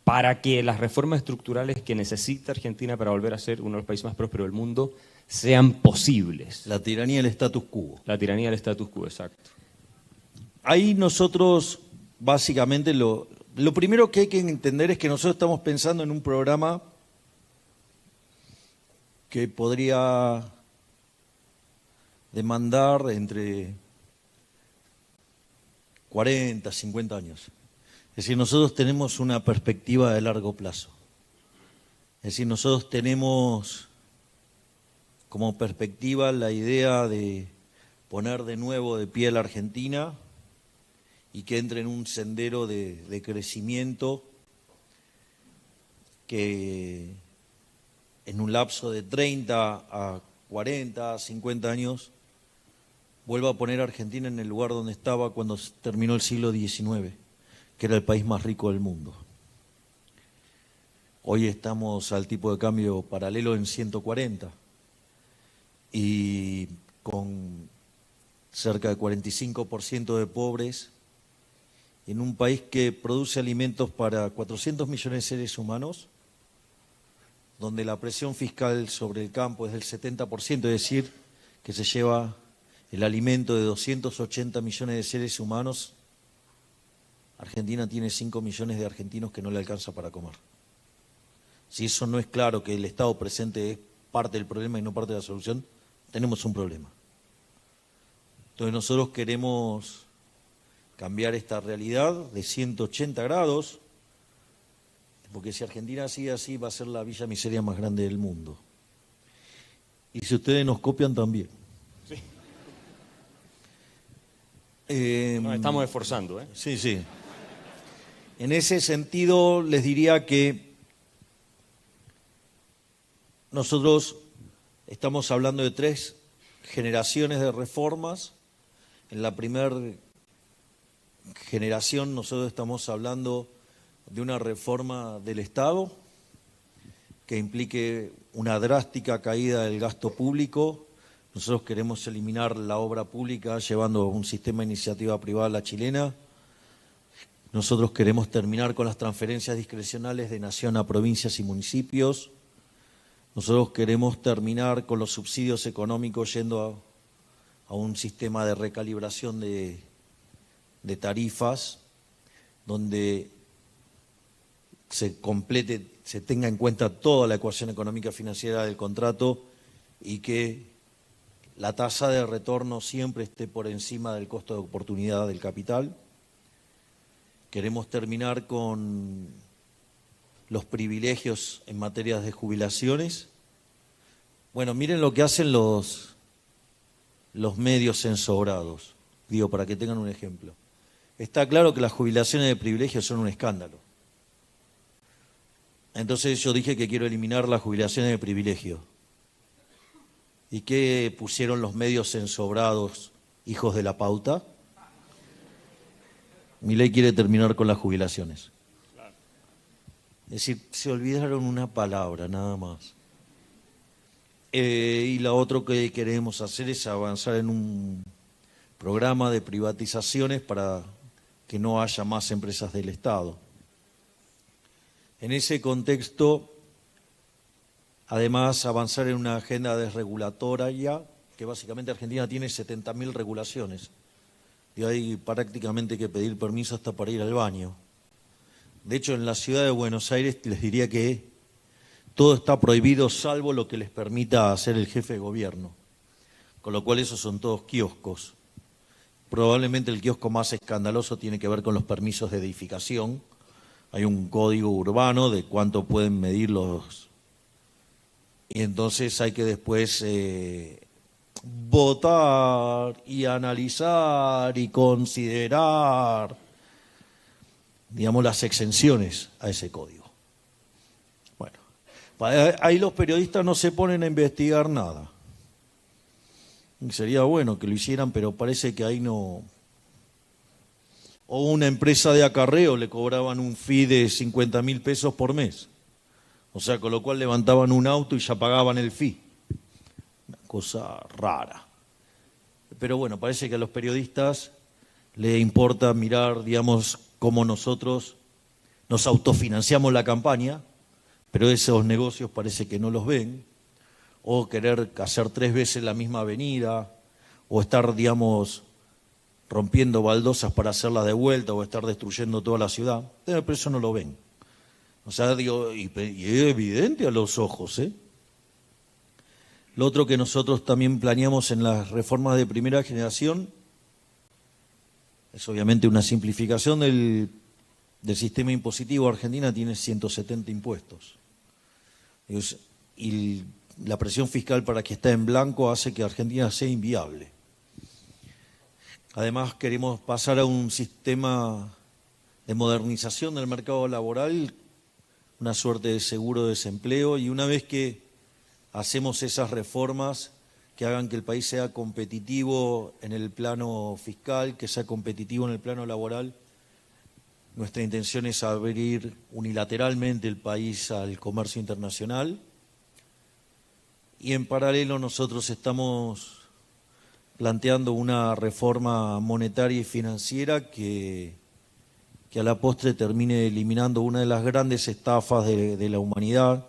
para que las reformas estructurales que necesita Argentina para volver a ser uno de los países más prósperos del mundo sean posibles? La tiranía del status quo. La tiranía del status quo, exacto. Ahí nosotros, básicamente, lo primero que hay que entender es que nosotros estamos pensando en un programa que podría demandar entre 40, 50 años. Es decir, nosotros tenemos una perspectiva de largo plazo. Es decir, nosotros tenemos como perspectiva la idea de poner de nuevo de pie a la Argentina y que entre en un sendero de crecimiento que en un lapso de 30 a 40, 50 años vuelva a poner a Argentina en el lugar donde estaba cuando terminó el siglo XIX, que era el país más rico del mundo. Hoy estamos al tipo de cambio paralelo en 140 y con cerca de 45% de pobres, en un país que produce alimentos para 400 millones de seres humanos, donde la presión fiscal sobre el campo es del 70%, es decir, que se lleva el alimento de 280 millones de seres humanos. Argentina tiene 5 millones de argentinos que no le alcanza para comer. Si eso no es claro que el Estado presente es parte del problema y no parte de la solución, tenemos un problema. Entonces nosotros queremos cambiar esta realidad de 180 grados, porque si Argentina sigue así va a ser la villa miseria más grande del mundo. Y si ustedes nos copian también. Sí. Nos estamos esforzando, ¿eh? Sí, sí. En ese sentido les diría que nosotros estamos hablando de 3 generaciones de reformas. En la primera generación nosotros estamos hablando de una reforma del Estado que implique una drástica caída del gasto público. Nosotros queremos eliminar la obra pública llevando un sistema de iniciativa privada a la chilena. Nosotros queremos terminar con las transferencias discrecionales de nación a provincias y municipios. Nosotros queremos terminar con los subsidios económicos yendo a un sistema de recalibración de tarifas donde se complete, se tenga en cuenta toda la ecuación económica financiera del contrato y que la tasa de retorno siempre esté por encima del costo de oportunidad del capital. Queremos terminar con los privilegios en materia de jubilaciones. Bueno, miren lo que hacen los medios ensobrados, digo, para que tengan un ejemplo. Está claro que las jubilaciones de privilegios son un escándalo. Entonces yo dije que quiero eliminar las jubilaciones de privilegio. ¿Y qué pusieron los medios ensobrados, hijos de la pauta? Milei quiere terminar con las jubilaciones. Es decir, se olvidaron una palabra, nada más. Y lo otro que queremos hacer es avanzar en un programa de privatizaciones para que no haya más empresas del Estado. En ese contexto, además, avanzar en una agenda desregulatoria, que básicamente Argentina tiene 70.000 regulaciones. Y hay prácticamente que pedir permiso hasta para ir al baño. De hecho, en la ciudad de Buenos Aires les diría que todo está prohibido salvo lo que les permita hacer el jefe de gobierno. Con lo cual esos son todos kioscos. Probablemente el kiosco más escandaloso tiene que ver con los permisos de edificación. Hay un código urbano de cuánto pueden medir los... Y entonces hay que después votar y analizar y considerar, digamos, las exenciones a ese código. Bueno, ahí los periodistas no se ponen a investigar nada. Sería bueno que lo hicieran, pero parece que ahí no... O una empresa de acarreo le cobraban un fee de 50.000 pesos por mes. O sea, con lo cual levantaban un auto y ya pagaban el fee. Una cosa rara. Pero bueno, parece que a los periodistas les importa mirar, digamos, cómo nosotros nos autofinanciamos la campaña, pero esos negocios parece que no los ven. O querer hacer 3 veces la misma avenida, o estar, digamos, rompiendo baldosas para hacerla de vuelta, o estar destruyendo toda la ciudad. Pero eso no lo ven. O sea, digo, y es evidente a los ojos, ¿eh? Lo otro que nosotros también planeamos en las reformas de primera generación es obviamente una simplificación del sistema impositivo. Argentina tiene 170 impuestos. Y la presión fiscal para que esté en blanco hace que Argentina sea inviable. Además, queremos pasar a un sistema de modernización del mercado laboral, una suerte de seguro de desempleo, y una vez que hacemos esas reformas que hagan que el país sea competitivo en el plano fiscal, que sea competitivo en el plano laboral, nuestra intención es abrir unilateralmente el país al comercio internacional. Y en paralelo nosotros estamos planteando una reforma monetaria y financiera que a la postre termine eliminando una de las grandes estafas de la humanidad,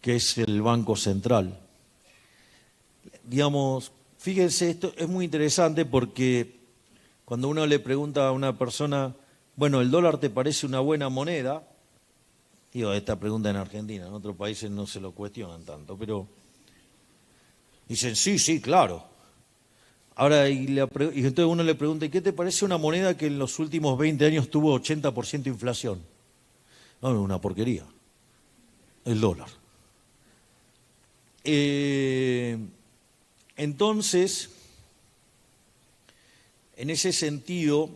que es el Banco Central. Digamos, fíjense, esto es muy interesante porque cuando uno le pregunta a una persona, bueno, ¿el dólar te parece una buena moneda? Digo, esta pregunta en Argentina, en otros países no se lo cuestionan tanto, pero... Dicen, sí, claro. Ahora, y entonces uno le pregunta, ¿y qué te parece una moneda que en los últimos 20 años tuvo 80% de inflación? No, una porquería. El dólar. Entonces, en ese sentido,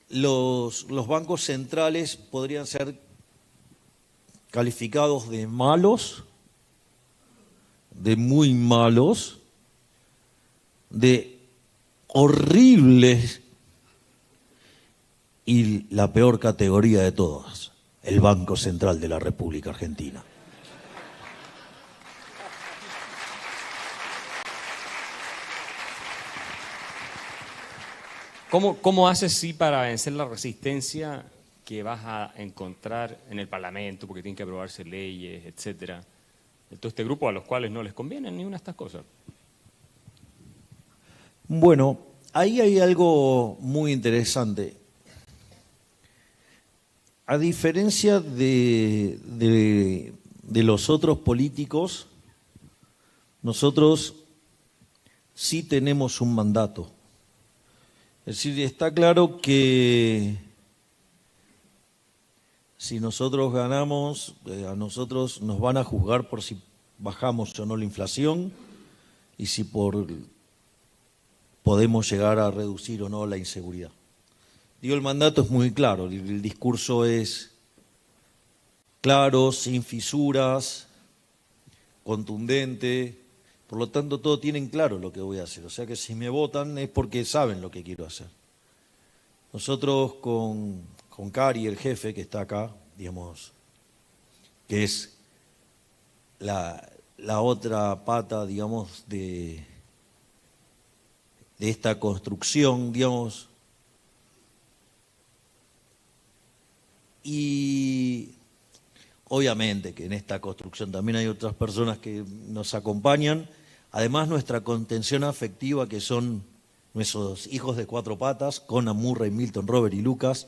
los bancos centrales podrían ser calificados de malos, de muy malos, de horribles y la peor categoría de todas, el Banco Central de la República Argentina. ¿Cómo haces sí para vencer la resistencia que vas a encontrar en el Parlamento, porque tienen que aprobarse leyes, etcétera? De todo este grupo a los cuales no les conviene ni una de estas cosas. Bueno, ahí hay algo muy interesante. A diferencia de los otros políticos, nosotros sí tenemos un mandato. Es decir, está claro que si nosotros ganamos, a nosotros nos van a juzgar por si bajamos o no la inflación y si podemos llegar a reducir o no la inseguridad. Digo, el mandato es muy claro, el discurso es claro, sin fisuras, contundente, por lo tanto todos tienen claro lo que voy a hacer. O sea que si me votan es porque saben lo que quiero hacer. nosotros con Cari, el jefe que está acá, digamos, que es la otra pata, digamos, de esta construcción, digamos, y obviamente que en esta construcción también hay otras personas que nos acompañan, además nuestra contención afectiva, que son nuestros hijos de 4 patas, Conan, Murray, Milton, Robert y Lucas,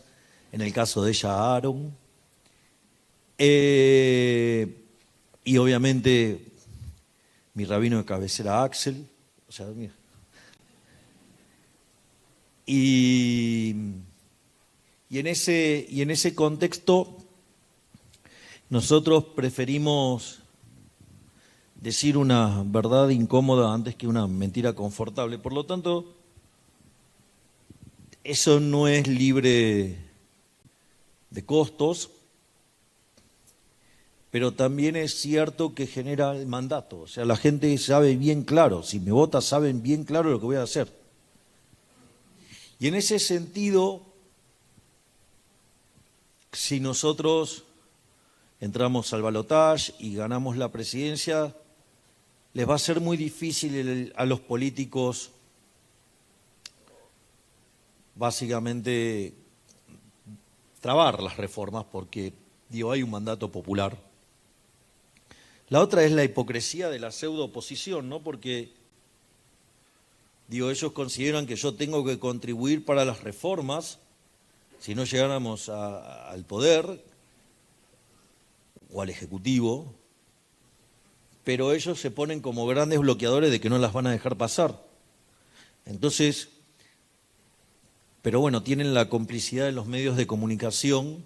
en el caso de ella Aaron, y obviamente mi rabino de cabecera Axel, o sea, mira. Y en ese contexto nosotros preferimos decir una verdad incómoda antes que una mentira confortable. Por lo tanto, eso no es libre de costos, pero también es cierto que genera el mandato. O sea, la gente sabe bien claro, si me vota saben bien claro lo que voy a hacer. Y en ese sentido, si nosotros entramos al balotaje y ganamos la presidencia, les va a ser muy difícil a los políticos básicamente trabar las reformas porque, digo, hay un mandato popular. La otra es la hipocresía de la pseudo oposición, ¿no? Porque, digo, ellos consideran que yo tengo que contribuir para las reformas si no llegáramos al poder o al Ejecutivo, pero ellos se ponen como grandes bloqueadores de que no las van a dejar pasar. Entonces, pero bueno, tienen la complicidad de los medios de comunicación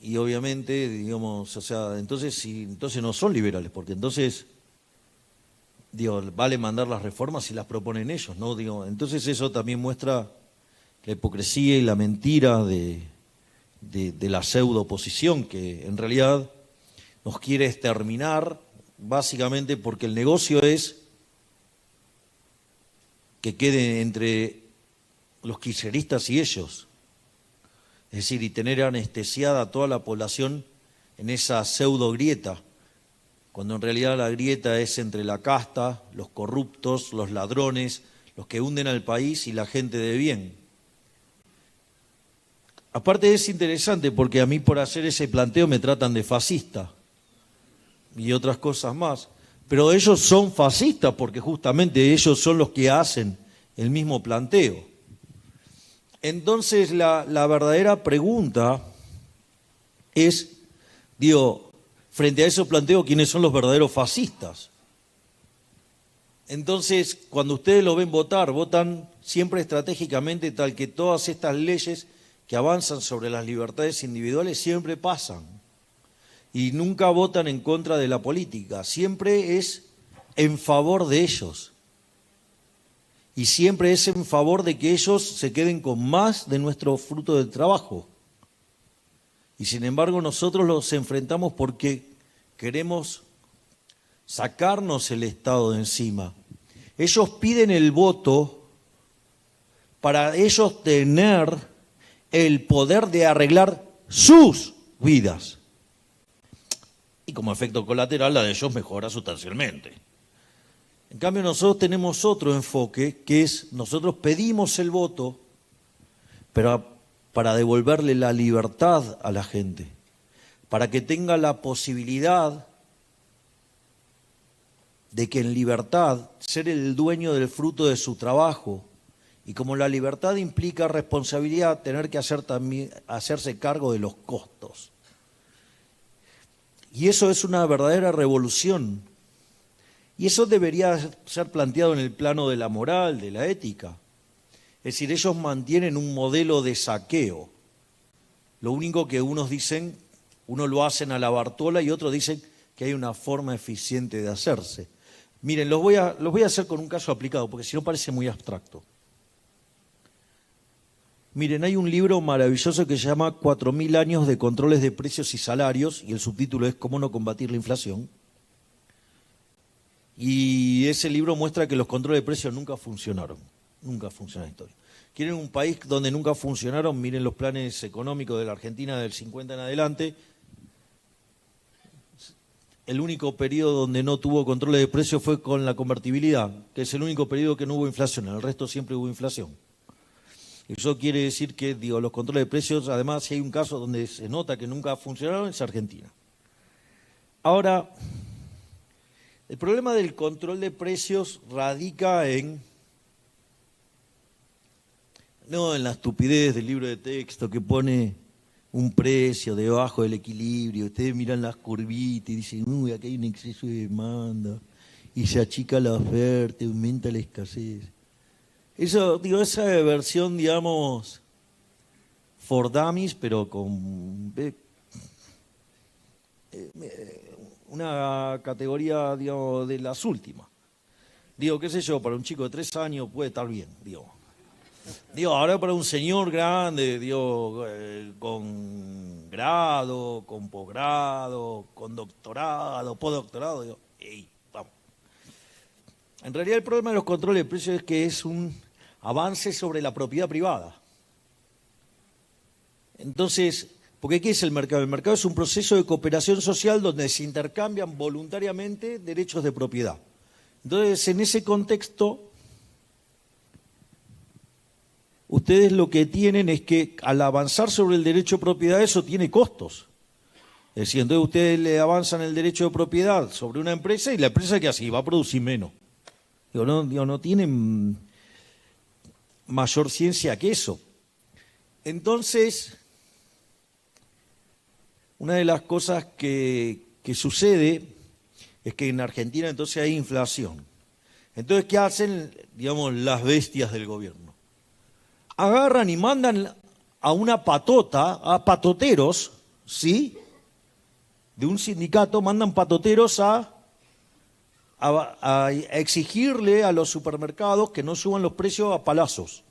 y obviamente, digamos, o sea, entonces no son liberales, porque entonces, digo, vale mandar las reformas si las proponen ellos, ¿no? Digo, entonces eso también muestra la hipocresía y la mentira de la pseudo oposición, que en realidad nos quiere exterminar, básicamente porque el negocio es que quede entre los kirchneristas y ellos. Es decir, y tener anestesiada a toda la población en esa pseudo grieta, cuando en realidad la grieta es entre la casta, los corruptos, los ladrones, los que hunden al país y la gente de bien. Aparte es interesante porque a mí por hacer ese planteo me tratan de fascista y otras cosas más, pero ellos son fascistas porque justamente ellos son los que hacen el mismo planteo. Entonces la verdadera pregunta es, digo, frente a esos planteos, ¿quiénes son los verdaderos fascistas? Entonces, cuando ustedes lo ven votar, votan siempre estratégicamente tal que todas estas leyes que avanzan sobre las libertades individuales siempre pasan. Y nunca votan en contra de la política, siempre es en favor de ellos. Y siempre es en favor de que ellos se queden con más de nuestro fruto del trabajo. Y sin embargo nosotros los enfrentamos porque queremos sacarnos el Estado de encima. Ellos piden el voto para ellos tener el poder de arreglar sus vidas. Y como efecto colateral la de ellos mejora sustancialmente. En cambio nosotros tenemos otro enfoque, que es, nosotros pedimos el voto, pero para devolverle la libertad a la gente, para que tenga la posibilidad de que en libertad ser el dueño del fruto de su trabajo, y como la libertad implica responsabilidad, tener que hacerse cargo de los costos. Y eso es una verdadera revolución. Y eso debería ser planteado en el plano de la moral, de la ética. Es decir, ellos mantienen un modelo de saqueo. Lo único que unos dicen, unos lo hacen a la Bartola y otros dicen que hay una forma eficiente de hacerse. Miren, los voy a hacer con un caso aplicado, porque si no parece muy abstracto. Miren, hay un libro maravilloso que se llama 4000 años de controles de precios y salarios, y el subtítulo es ¿Cómo no combatir la inflación? Y ese libro muestra que los controles de precios nunca funcionaron. Nunca funciona en la historia. ¿Quieren un país donde nunca funcionaron? Miren los planes económicos de la Argentina del 50 en adelante. El único periodo donde no tuvo controles de precios fue con la convertibilidad, que es el único periodo que no hubo inflación. En el resto siempre hubo inflación. Eso quiere decir que, los controles de precios, además, si hay un caso donde se nota que nunca funcionaron, es Argentina. Ahora, el problema del control de precios radica no en la estupidez del libro de texto que pone un precio debajo del equilibrio. Ustedes miran las curvitas y dicen, uy, aquí hay un exceso de demanda, y se achica la oferta, aumenta la escasez. Eso, esa versión, digamos, for dummies, pero con una categoría, digamos, de las últimas. Qué sé yo, para un chico de 3 años puede estar bien, ahora para un señor grande, con grado, con posgrado, con doctorado, postdoctorado, vamos. En realidad el problema de los controles de precios es que es un avance sobre la propiedad privada. Entonces, porque ¿qué es el mercado? El mercado es un proceso de cooperación social donde se intercambian voluntariamente derechos de propiedad. Entonces, en ese contexto, ustedes lo que tienen es que al avanzar sobre el derecho de propiedad, eso tiene costos. Es decir, entonces ustedes le avanzan el derecho de propiedad sobre una empresa y la empresa, ¿qué hace? Va a producir menos. No tienen mayor ciencia que eso. Entonces, una de las cosas que sucede es que en Argentina entonces hay inflación. Entonces, ¿qué hacen, las bestias del gobierno? Agarran y mandan a una patota, a patoteros, ¿sí? De un sindicato, mandan patoteros a exigirle a los supermercados que no suban los precios a palazos.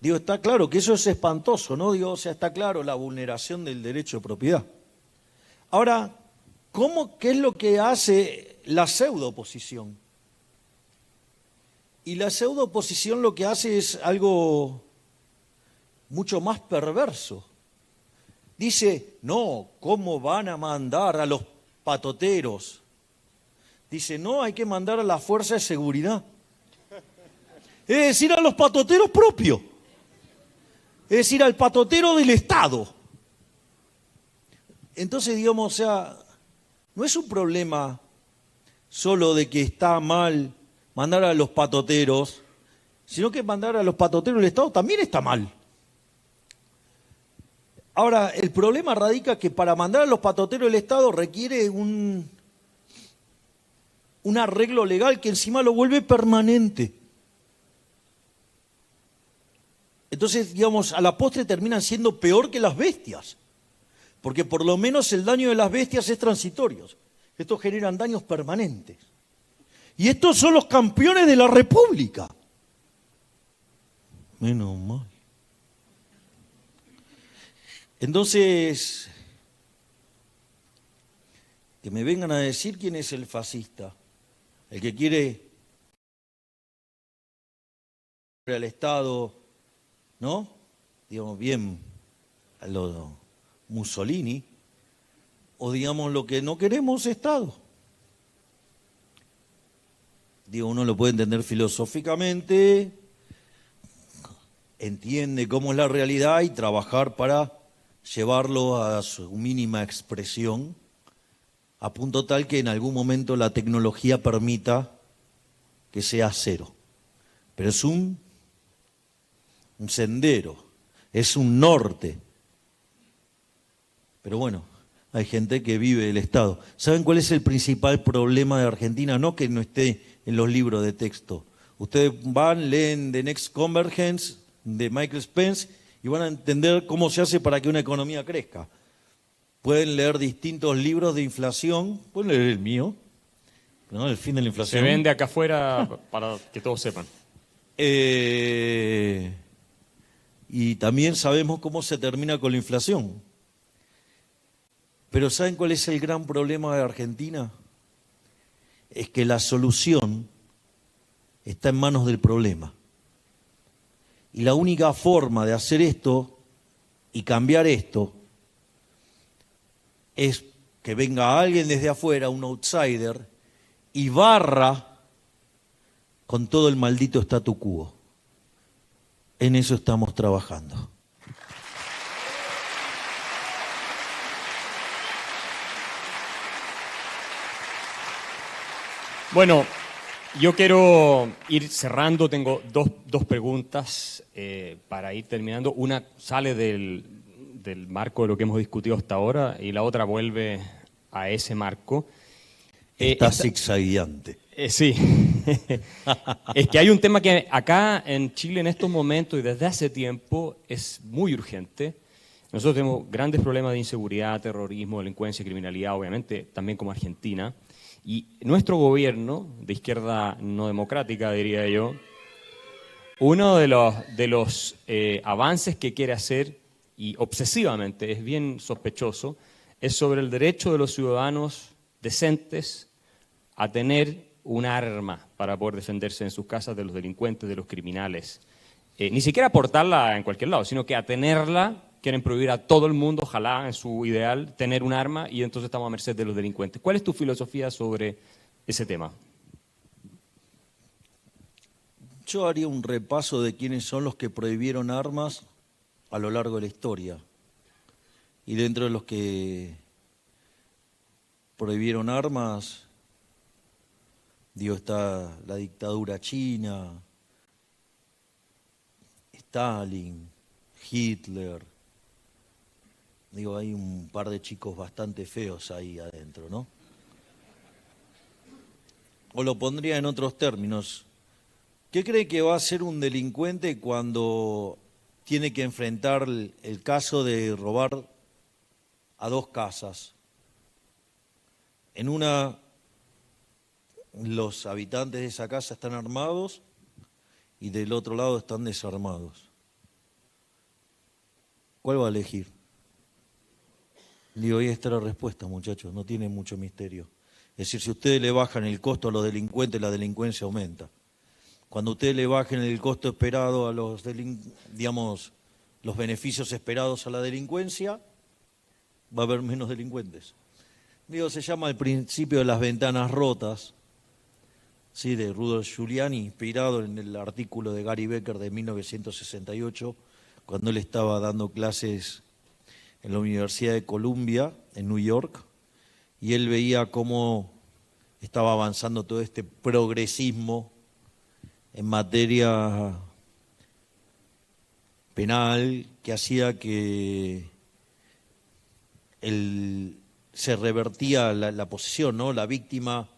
Está claro que eso es espantoso, ¿no? Está claro la vulneración del derecho de propiedad. Ahora, ¿qué es lo que hace la pseudo-oposición? Y la pseudo-oposición lo que hace es algo mucho más perverso. Dice, no, ¿cómo van a mandar a los patoteros? Dice, no, hay que mandar a la fuerza de seguridad. Es decir, a los patoteros propios. Es decir, al patotero del Estado. Entonces, no es un problema solo de que está mal mandar a los patoteros, sino que mandar a los patoteros del Estado también está mal. Ahora, el problema radica que para mandar a los patoteros del Estado requiere un arreglo legal que encima lo vuelve permanente. Entonces, a la postre terminan siendo peor que las bestias, porque por lo menos el daño de las bestias es transitorio. Estos generan daños permanentes. Y estos son los campeones de la República. Menos mal. Entonces, que me vengan a decir quién es el fascista, el que quiere al Estado, ¿no? Bien a lo Mussolini, o lo que no queremos Estado. Uno lo puede entender filosóficamente, entiende cómo es la realidad y trabajar para llevarlo a su mínima expresión, a punto tal que en algún momento la tecnología permita que sea cero. Pero es un sendero, es un norte. Pero bueno, hay gente que vive el Estado. ¿Saben cuál es el principal problema de Argentina? No que no esté en los libros de texto. Ustedes leen The Next Convergence de Michael Spence y van a entender cómo se hace para que una economía crezca. Pueden leer distintos libros de inflación, pueden leer el mío, ¿no? El fin de la inflación. Se vende acá afuera para que todos sepan. Y también sabemos cómo se termina con la inflación. Pero ¿saben cuál es el gran problema de Argentina? Es que la solución está en manos del problema. Y la única forma de hacer esto y cambiar esto es que venga alguien desde afuera, un outsider, y barra con todo el maldito statu quo. En eso estamos trabajando. Bueno, yo quiero ir cerrando, tengo dos preguntas para ir terminando. Una sale del marco de lo que hemos discutido hasta ahora y la otra vuelve a ese marco. Está zigzagueante. Sí, es que hay un tema que acá en Chile en estos momentos y desde hace tiempo es muy urgente. Nosotros tenemos grandes problemas de inseguridad, terrorismo, delincuencia, criminalidad, obviamente, también como Argentina. Y nuestro gobierno, de izquierda no democrática, diría yo, uno de los avances que quiere hacer, y obsesivamente es bien sospechoso, es sobre el derecho de los ciudadanos decentes a tener un arma para poder defenderse en sus casas de los delincuentes, de los criminales. Ni siquiera aportarla en cualquier lado, sino que a tenerla. Quieren prohibir a todo el mundo, ojalá en su ideal, tener un arma y entonces estamos a merced de los delincuentes. ¿Cuál es tu filosofía sobre ese tema? Yo haría un repaso de quiénes son los que prohibieron armas a lo largo de la historia. Y dentro de los que prohibieron armas, digo, está la dictadura china, Stalin, Hitler. Digo, hay un par de chicos bastante feos ahí adentro, ¿no? O lo pondría en otros términos. ¿Qué cree que va a hacer un delincuente cuando tiene que enfrentar el caso de robar a dos casas? En una, los habitantes de esa casa están armados y del otro lado están desarmados. ¿Cuál va a elegir? Digo, ahí está la respuesta, muchachos, no tiene mucho misterio. Es decir, si ustedes le bajan el costo a los delincuentes, la delincuencia aumenta. Cuando ustedes le bajen el costo esperado a los, digamos, los beneficios esperados a la delincuencia, va a haber menos delincuentes. Digo, se llama el principio de las ventanas rotas, ¿sí? De Rudolf Giuliani, inspirado en el artículo de Gary Becker de 1968, cuando él estaba dando clases en la Universidad de Columbia, en New York, y él veía cómo estaba avanzando todo este progresismo en materia penal que hacía que se revertía la posición, ¿no? La víctima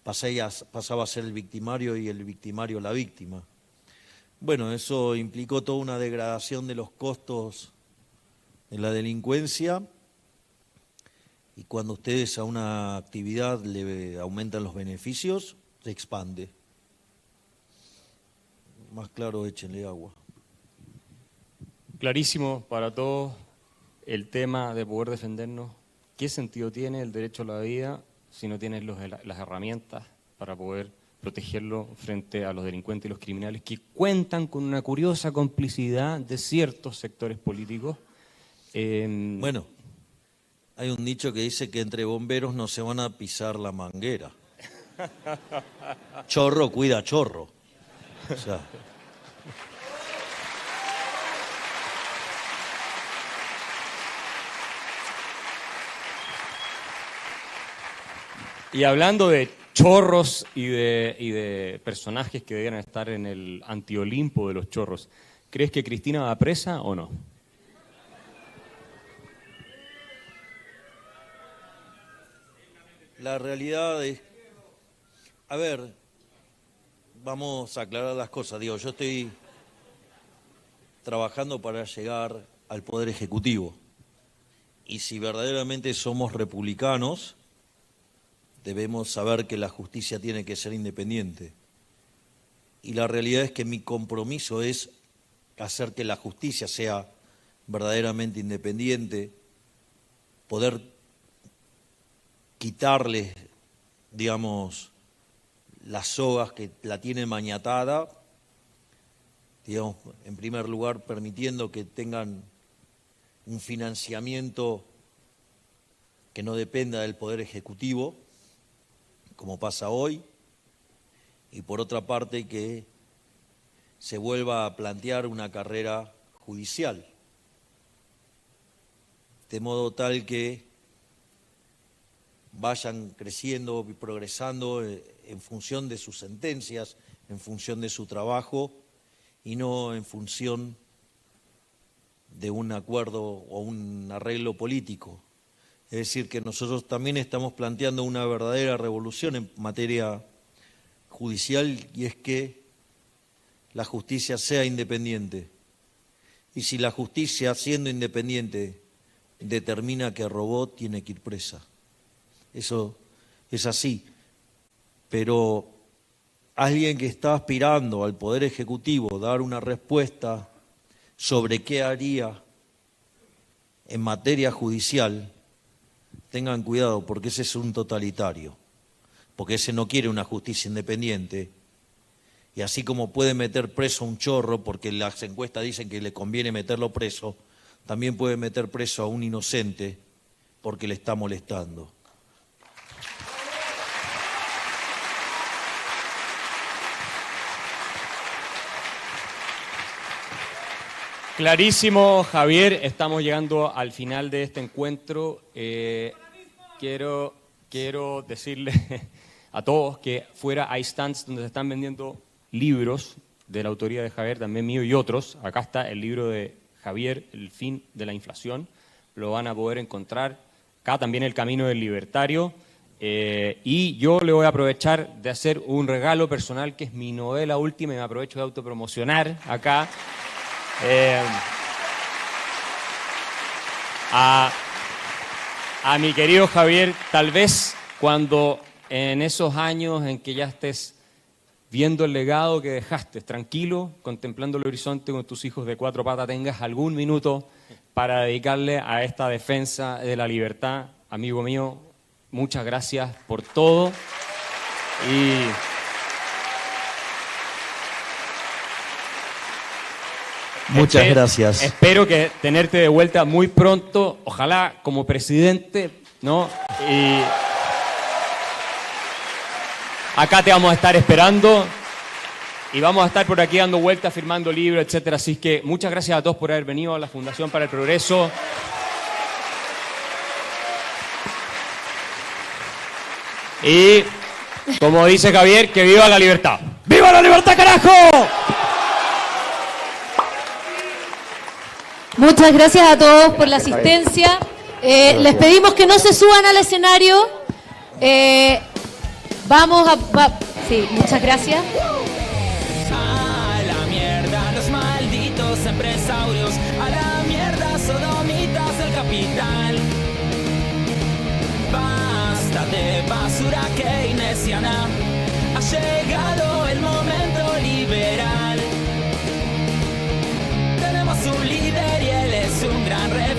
pasaba a ser el victimario y el victimario la víctima. Bueno, eso implicó toda una degradación de los costos de la delincuencia, y cuando ustedes a una actividad le aumentan los beneficios, se expande. Más claro, échenle agua. Clarísimo para todos el tema de poder defendernos. ¿Qué sentido tiene el derecho a la vida si no tienes las herramientas para poder protegerlo frente a los delincuentes y los criminales que cuentan con una curiosa complicidad de ciertos sectores políticos? Bueno, hay un dicho que dice que entre bomberos no se van a pisar la manguera. Chorro cuida chorro. O sea, y hablando de chorros y de personajes que debieran estar en el antiolimpo de los chorros, ¿crees que Cristina va presa o no? la realidad es... A ver, vamos a aclarar las cosas. Digo, yo estoy trabajando para llegar al Poder Ejecutivo. Y si verdaderamente somos republicanos, debemos saber que la justicia tiene que ser independiente. Y la realidad es que mi compromiso es hacer que la justicia sea verdaderamente independiente, poder quitarle, digamos, las sogas que la tienen maniatada, digamos, en primer lugar permitiendo que tengan un financiamiento que no dependa del Poder Ejecutivo, como pasa hoy, y por otra parte que se vuelva a plantear una carrera judicial, de modo tal que vayan creciendo y progresando en función de sus sentencias, en función de su trabajo y no en función de un acuerdo o un arreglo político. Es decir, que nosotros también estamos planteando una verdadera revolución en materia judicial, y es que la justicia sea independiente. Y si la justicia, siendo independiente, determina que robó, tiene que ir presa. Eso es así. Pero alguien que está aspirando al Poder Ejecutivo dar una respuesta sobre qué haría en materia judicial, tengan cuidado, porque ese es un totalitario, porque ese no quiere una justicia independiente, y así como puede meter preso a un chorro, porque las encuestas dicen que le conviene meterlo preso, también puede meter preso a un inocente porque le está molestando. Clarísimo, Javier. Estamos llegando al final de este encuentro. Quiero decirle a todos que fuera hay stands donde se están vendiendo libros de la autoría de Javier, también mío y otros. Acá está el libro de Javier, El fin de la inflación. Lo van a poder encontrar. Acá también El camino del libertario. Y yo le voy a aprovechar de hacer un regalo personal, que es mi novela última, y me aprovecho de autopromocionar acá. A mi querido Javier, tal vez cuando en esos años en que ya estés viendo el legado que dejaste, tranquilo, contemplando el horizonte con tus hijos de 4 patas, tengas algún minuto para dedicarle a esta defensa de la libertad. Amigo mío, muchas gracias por todo y muchas gracias. Espero que tenerte de vuelta muy pronto, ojalá como presidente, ¿no? Y acá te vamos a estar esperando y vamos a estar por aquí dando vueltas, firmando libros, etcétera. Así que muchas gracias a todos por haber venido a la Fundación para el Progreso. Y, como dice Javier, que viva la libertad. ¡Viva la libertad, carajo! Muchas gracias a todos por la asistencia. Les pedimos que no se suban al escenario. Sí, muchas gracias. A la mierda los malditos empresarios, a la mierda sodomitas del capital. Basta de basura keynesiana, ha llegado el momento liberal.